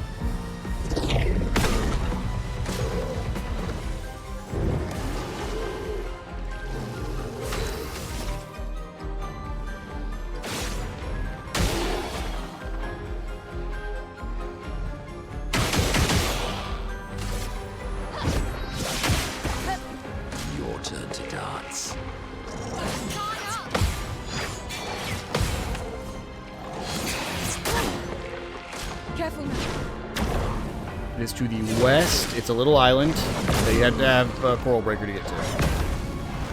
Your turn to dance. Careful now. It is to the west. It's a little island that you have to have a coral breaker to get to.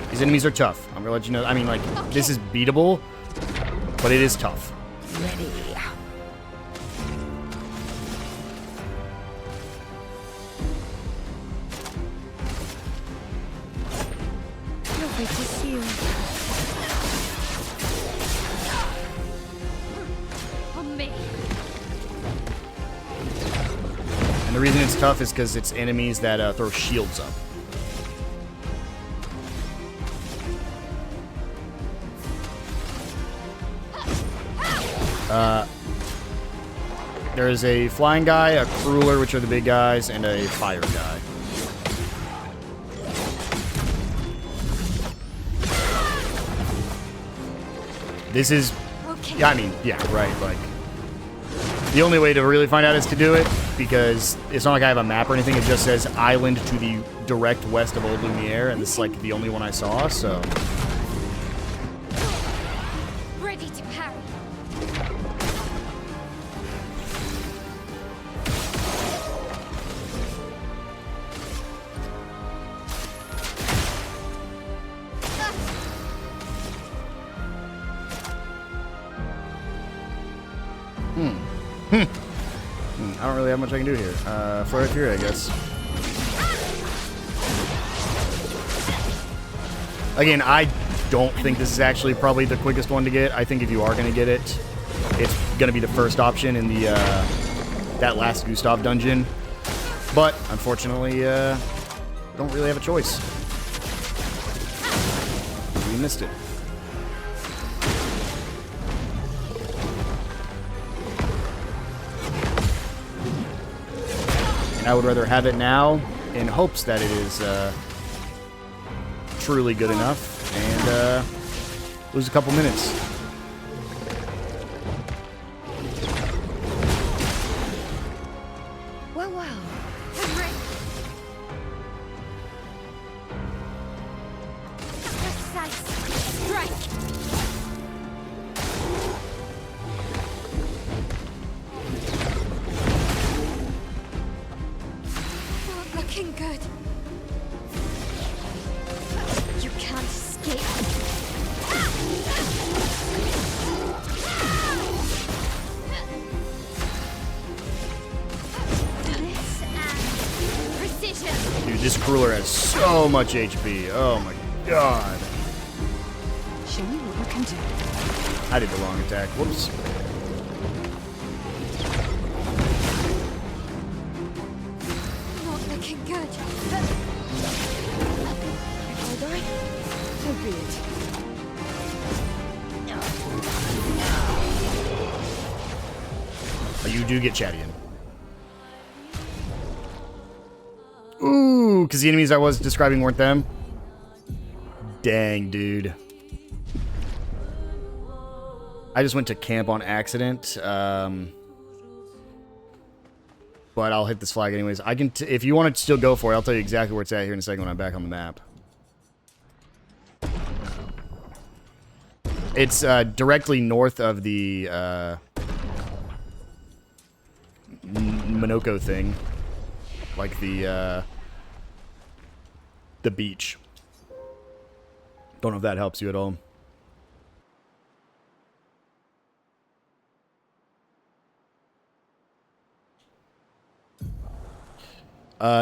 These enemies are tough. I'm gonna let you know. I mean, like, this is beatable, but it is tough. Ready. Lovely to see you. On me. And the reason it's tough is because it's enemies that throw shields up. There is a flying guy, a crueler, which are the big guys, and a fire guy. This is, yeah, I mean, yeah, right, like, the only way to really find out is to do it, because it's not like I have a map or anything, it just says island to the direct west of Old Lumiere, and this is, like, the only one I saw, so. Ready to parry. I don't really have much I can do here. Flair Fury, I guess. Again, I don't think this is actually probably the quickest one to get. I think if you are going to get it, it's going to be the first option in the that last Gustav dungeon. But, unfortunately, I don't really have a choice. We missed it. And I would rather have it now in hopes that it is truly good enough and lose a couple minutes. Well, well. I'm ready. Precise. Strike. Looking good. You can't escape. This and precision. Dude, this crueler has so much HP. Oh my god. Show me what you can do. I did the wrong attack. Whoops. Not looking good. If I die, so be it. Oh, you do get chatty in. Ooh, because the enemies I was describing weren't them. Dang, dude. I just went to camp on accident. But I'll hit this flag anyways. I can, if you want to still go for it, I'll tell you exactly where it's at here in a second when I'm back on the map. It's directly north of the Minoko thing, like the beach. Don't know if that helps you at all.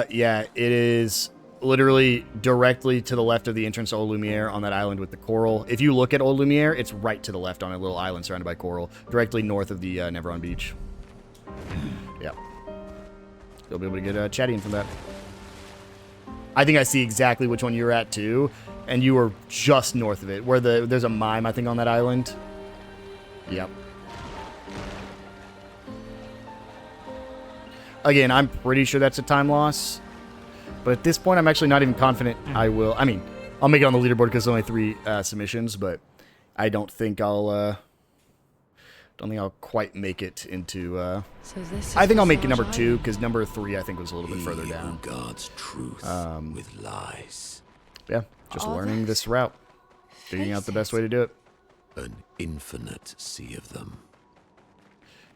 Yeah, it is literally directly to the left of the entrance to Old Lumiere on that island with the coral. If you look at Old Lumiere, it's right to the left on a little island surrounded by coral, directly north of the Neveron Beach. Yep. You'll be able to get chatty in from that. I think I see exactly which one you're at, too, and you were just north of it, where there's a mime, I think, on that island. Yep. Again, I'm pretty sure that's a time loss. But at this point, I'm actually not even confident I will. I mean, I'll make it on the leaderboard because there's only 3 submissions, but I don't think I'll quite make it into. So this I think I'll make it number 2 because number 3 I think was a little bit further down. Guards truth with lies. Yeah, just learning this route, figuring out the best way to do it. An infinite sea of them.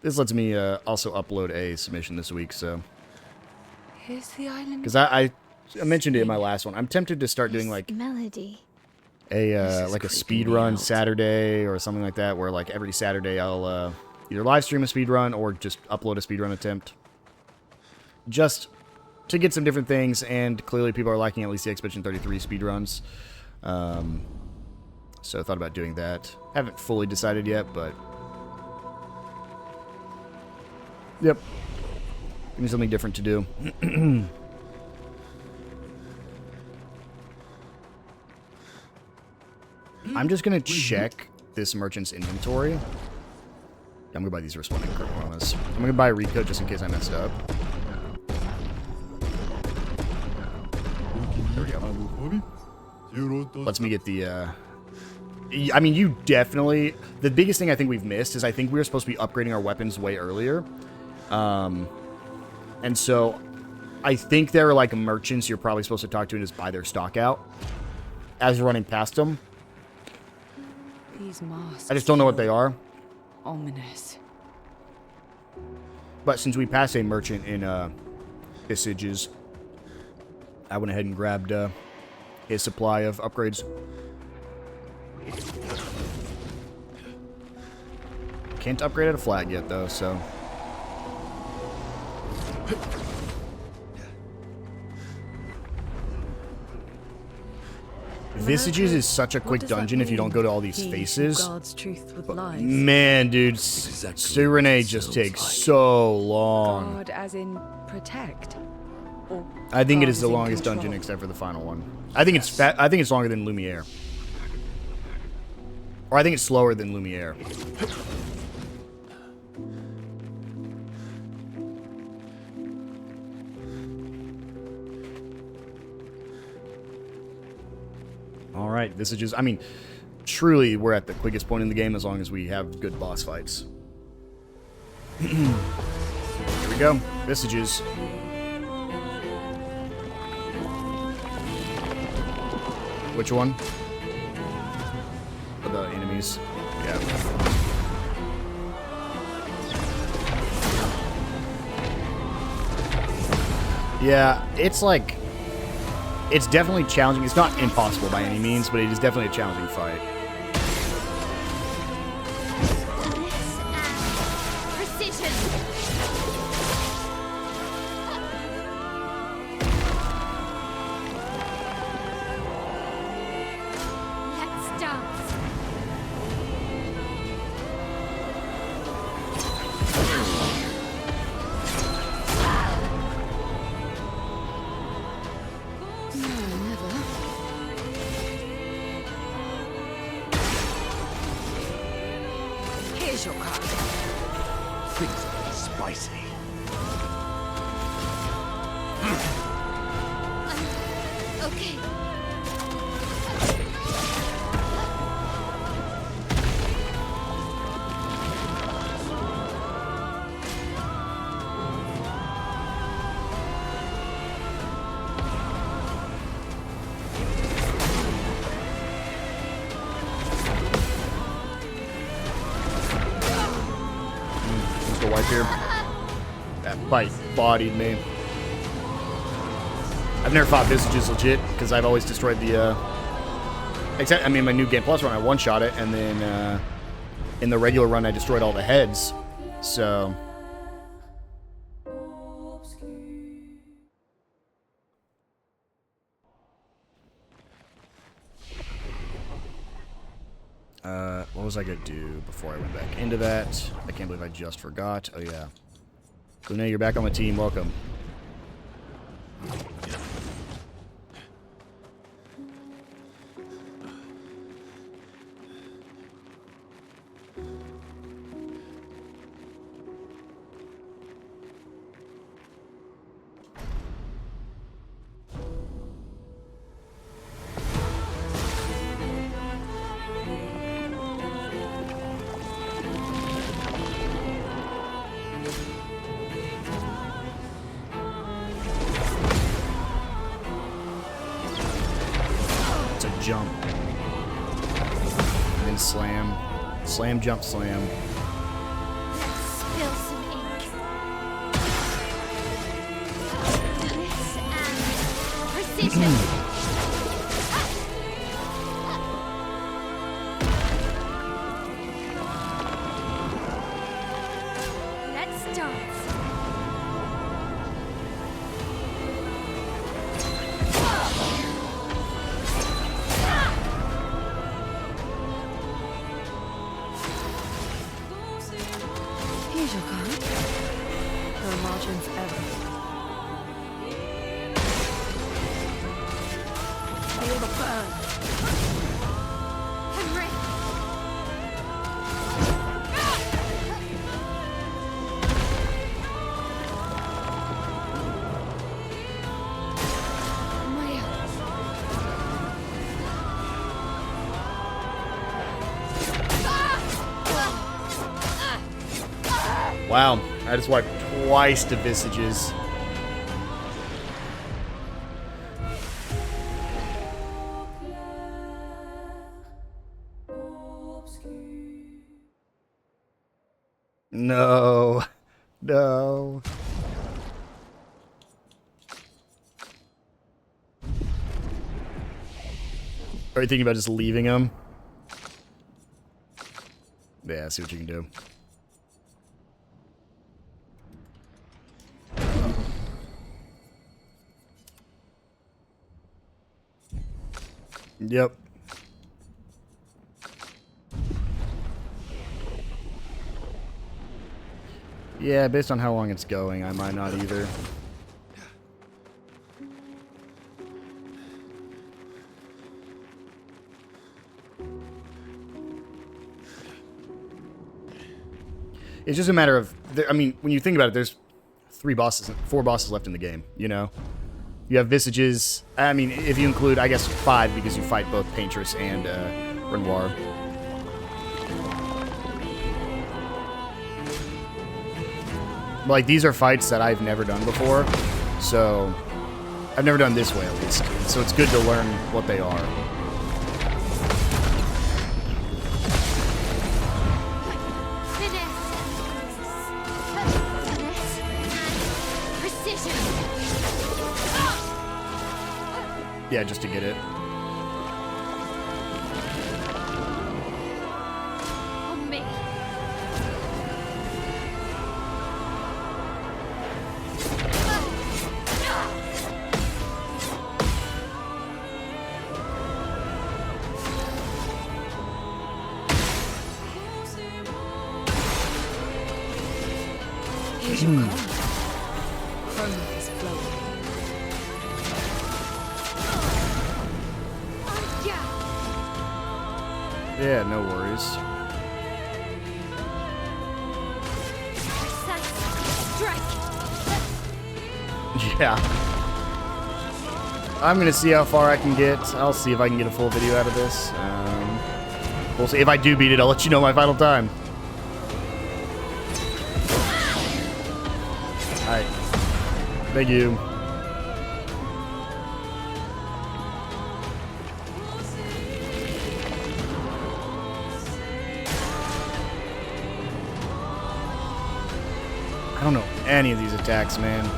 This lets me also upload a submission this week, so. Here's the island. Because I mentioned it in my last one. I'm tempted to start doing like melody. a speed run Saturday or something like that, where like every Saturday I'll either live stream a speed run or just upload a speed run attempt, just to get some different things. And clearly, people are liking at least the Expedition 33 speed runs, so I thought about doing that. Haven't fully decided yet, but yep, give me something different to do. I'm just gonna check this merchant's inventory. Yeah, I'm gonna buy these responding chromas. I'm gonna buy a recode just in case I messed up. There we go. Lets me get the, I mean, you definitely... The biggest thing I think we've missed is I think we were supposed to be upgrading our weapons way earlier. And so, I think there are, like, merchants you're probably supposed to talk to and just buy their stock out as you're running past them. These masks. I just don't know what they are. Ominous. But since we passed a merchant in Visages, I went ahead and grabbed his supply of upgrades. Can't upgrade at a flag yet, though, so... Visages is such a quick dungeon if you don't go to all these faces. But man, dude, Surreal just takes so long. Guard as in protect? Or I think it is the guard as in longest control? dungeon except for the final one. I think it's longer than Lumiere. Or I think it's slower than Lumiere. Alright, Visages. I mean, truly, we're at the quickest point in the game as long as we have good boss fights. Here we go. Visages. Which one? Oh, the enemies. Yeah. Yeah, it's like... It's definitely challenging. It's not impossible by any means, but it is definitely a challenging fight. Precision. Here's your card. Things are spicy. Okay. Just go wipe here. That bite bodied me. I've never fought Visages legit, because I've always destroyed the, except, I mean, my new Game Plus run, I one-shot it, and then, in the regular run, I destroyed all the heads, so... what was I gonna do before I went back into that? I can't believe I just forgot. Oh, yeah. Luna, you're back on the team. Welcome. Jump. And then slam. Slam, jump, slam. Spill some ink. This and precision. Let's dance. Here's your card. There are margins forever. Feel the burn. Henry. Wow, I just wiped twice to Visages. No. No. Are you thinking about just leaving him? Yeah, see what you can do. Yep. Yeah, based on how long it's going, I might not either. It's just a matter of, I mean, when you think about it, there's four bosses left in the game, you know? You have Visages, I mean, if you include, I guess, 5, because you fight both Paintress and Renoir. Like, these are fights that I've never done before, so I've never done this way, at least. So it's good to learn what they are. Yeah, just to get it. On me. Here's your card. Chrome is flowing. Yeah, no worries. Yeah. I'm gonna see how far I can get. I'll see if I can get a full video out of this. We'll see. If I do beat it, I'll let you know my final time. Alright. Thank you. I don't know any of these attacks, man.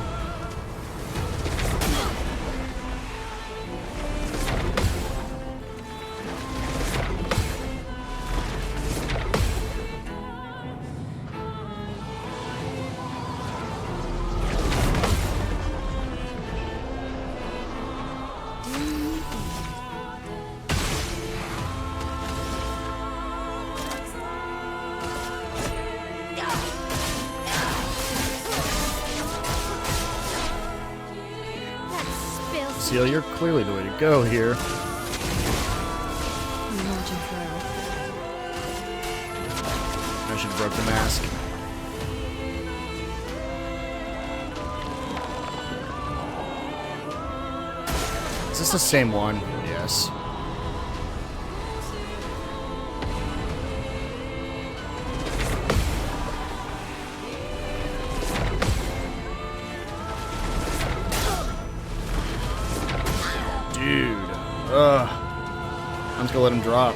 Seal, you're clearly the way to go here. I should have broke the mask. Is this the same one? Yes. Dude. Ugh. I'm just gonna let him drop.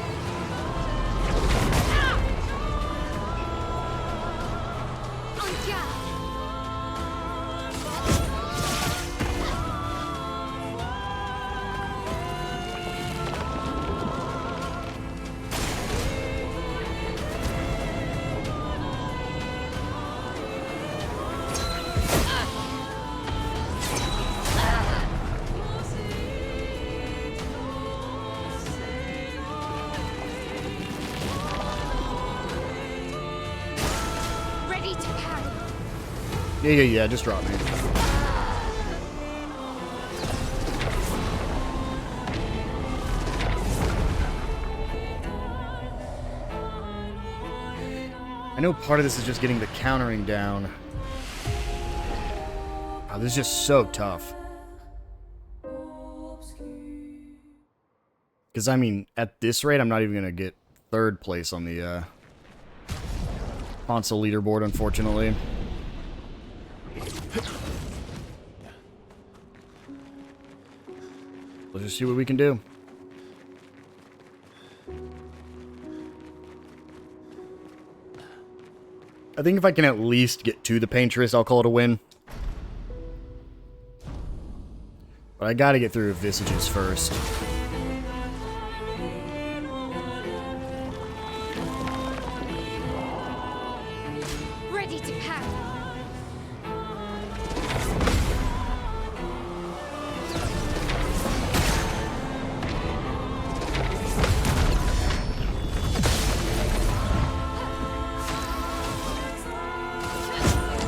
Yeah, just drop me. I know part of this is just getting the countering down. Oh, this is just so tough. Because, I mean, at this rate, I'm not even going to get third place on the console leaderboard, unfortunately. Let's just see what we can do. I think if I can at least get to the Paintress, I'll call it a win. But I gotta get through Visages first. Ready to pound.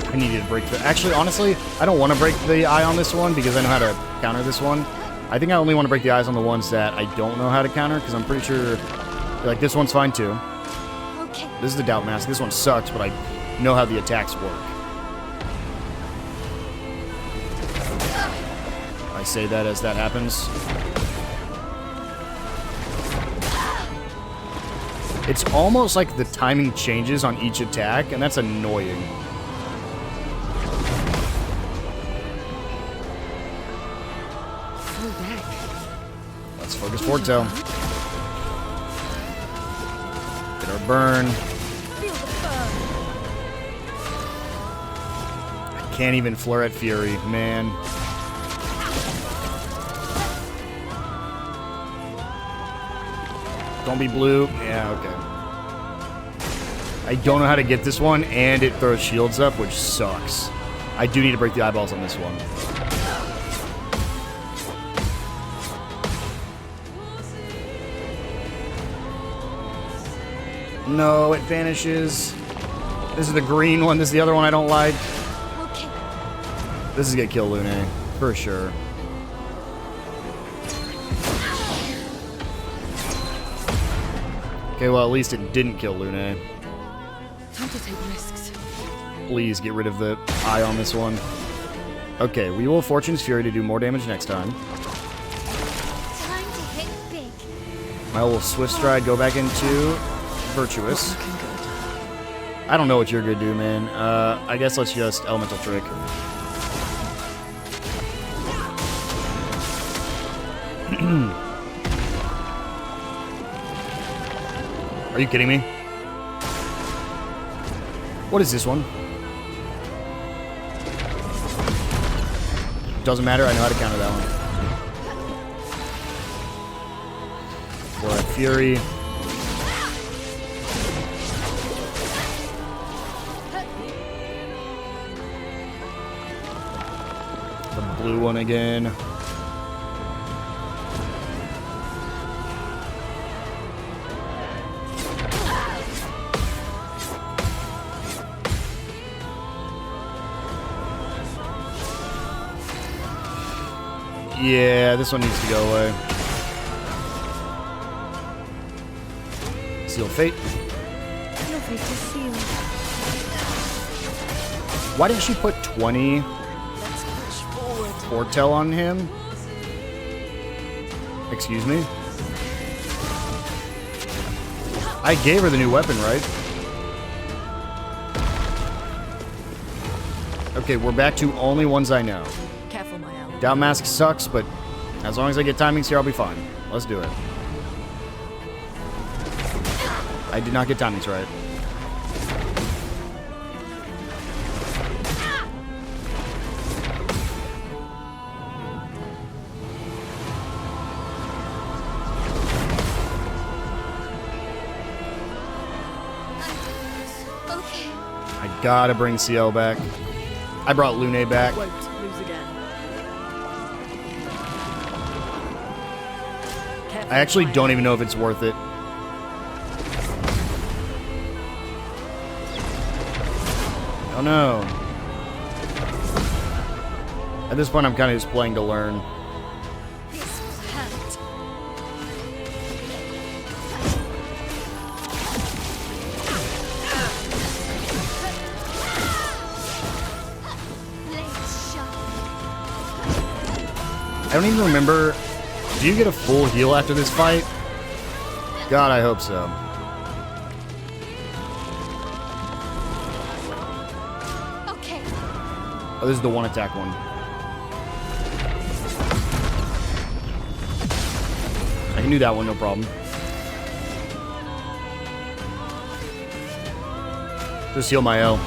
I needed to break the... Actually, honestly, I don't want to break the eye on this one because I know how to counter this one. I think I only want to break the eyes on the ones that I don't know how to counter because I'm pretty sure... Like, this one's fine, too. Okay. This is the Doubt Mask. This one sucks, but I know how the attacks work. I say that as that happens. It's almost like the timing changes on each attack, and that's annoying. Let's focus Fortail. Get our burn. I can't even Flare at Fury, man. Don't be blue. Yeah, okay. I don't know how to get this one, and it throws shields up, which sucks. I do need to break the eyeballs on this one. No, it vanishes. This is the green one. This is the other one I don't like. Okay. This is gonna kill Lune, for sure. Okay, well, at least it didn't kill Lune. Time to take risks. Please get rid of the eye on this one. Okay, we will Fortune's Fury to do more damage next time. Time to hit big. My will Swift Stride go back into Virtuous. Looking good. I don't know what you're gonna do, man. I guess let's just Elemental Trick. Are you kidding me? What is this one? Doesn't matter, I know how to counter that one. For Fury. The blue one again. Yeah, this one needs to go away. Seal Fate. Your fate is sealed. Why didn't she put 20 Let's push forward. Foretell on him? Excuse me? I gave her the new weapon, right? Okay, we're back to only ones I know. Careful, my L. Doubt Mask sucks, but as long as I get timings here, I'll be fine. Let's do it. I did not get timings right. Okay. I gotta bring CL back. I brought Lune back. Won't lose again. Careful, I actually my don't L. even know if it's worth it. Oh no. At this point, I'm kind of just playing to learn. This will hurt. Blade sharp. I don't even remember. Do you get a full heal after this fight? God, I hope so. Okay. Oh, this is the one attack one. I can do that one, no problem. Just heal my L.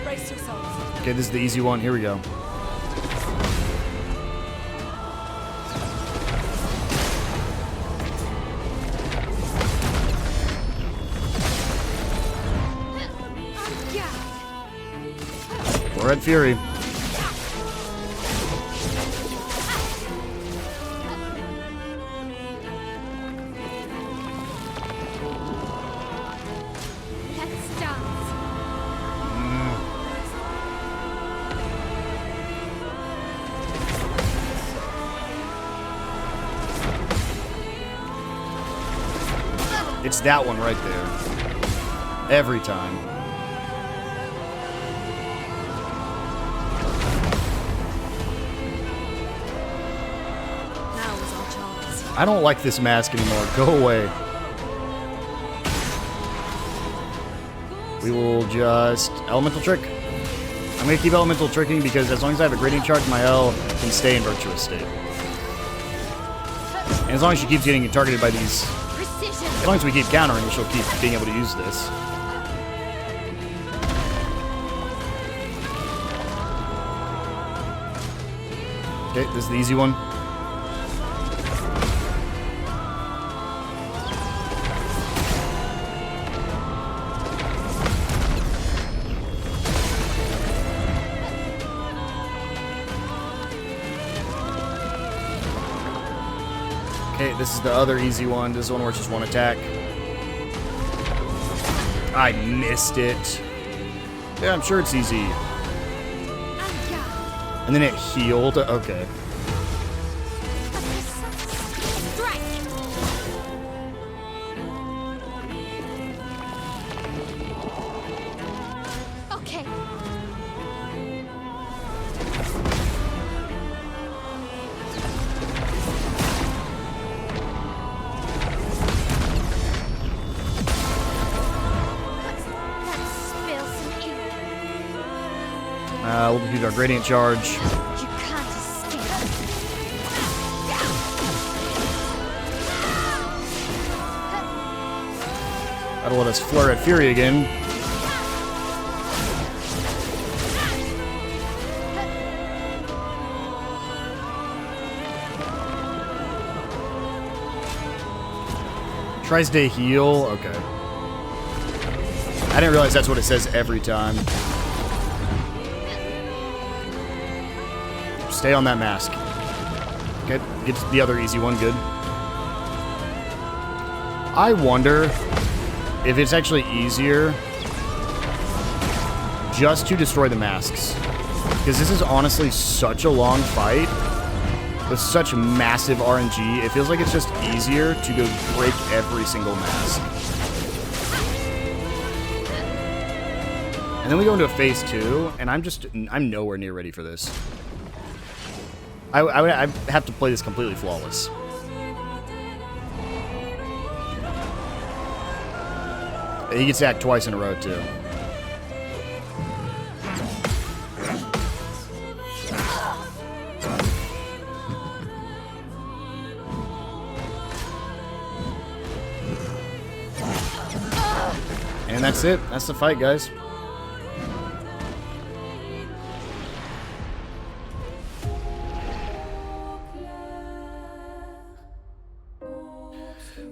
Brace yourselves. Okay, this is the easy one. Here we go. We're at Fury. Let's dance. It's that one right there. Every time. Now is our chance. I don't like this mask anymore. Go away. We will just Elemental Trick. I'm going to keep Elemental Tricking because as long as I have a Gradient Charge, my L can stay in Virtuous State. And as long as she keeps getting targeted by these... Precision. As long as we keep countering, she'll keep being able to use this. Okay, this is the easy one. Okay, this is the other easy one. This is the one where it's just one attack. I missed it. Yeah, I'm sure it's easy. And then it healed. Okay. Okay. We'll use our gradient charge. You can't escape. That'll let us flare at Fury again. Tries to heal. Okay. I didn't realize that's what it says every time. Stay on that mask. Okay, get the other easy one. Good. I wonder if it's actually easier just to destroy the masks. Because this is honestly such a long fight with such massive RNG. It feels like it's just easier to go break every single mask. And then we go into phase 2, and I'm nowhere near ready for this. I have to play this completely flawless. He gets hacked twice in a row, too. And that's it. That's the fight, guys.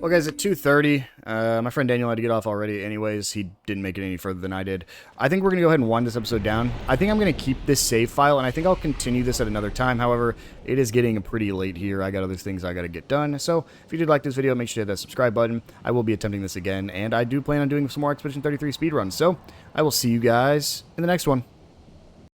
Well, guys, at 2:30, my friend Daniel had to get off already anyways. He didn't make it any further than I did. I think we're going to go ahead and wind this episode down. I think I'm going to keep this save file, and I think I'll continue this at another time. However, it is getting pretty late here. I got other things I got to get done. So, if you did like this video, make sure to hit that subscribe button. I will be attempting this again, and I do plan on doing some more Expedition 33 speedruns. So, I will see you guys in the next one.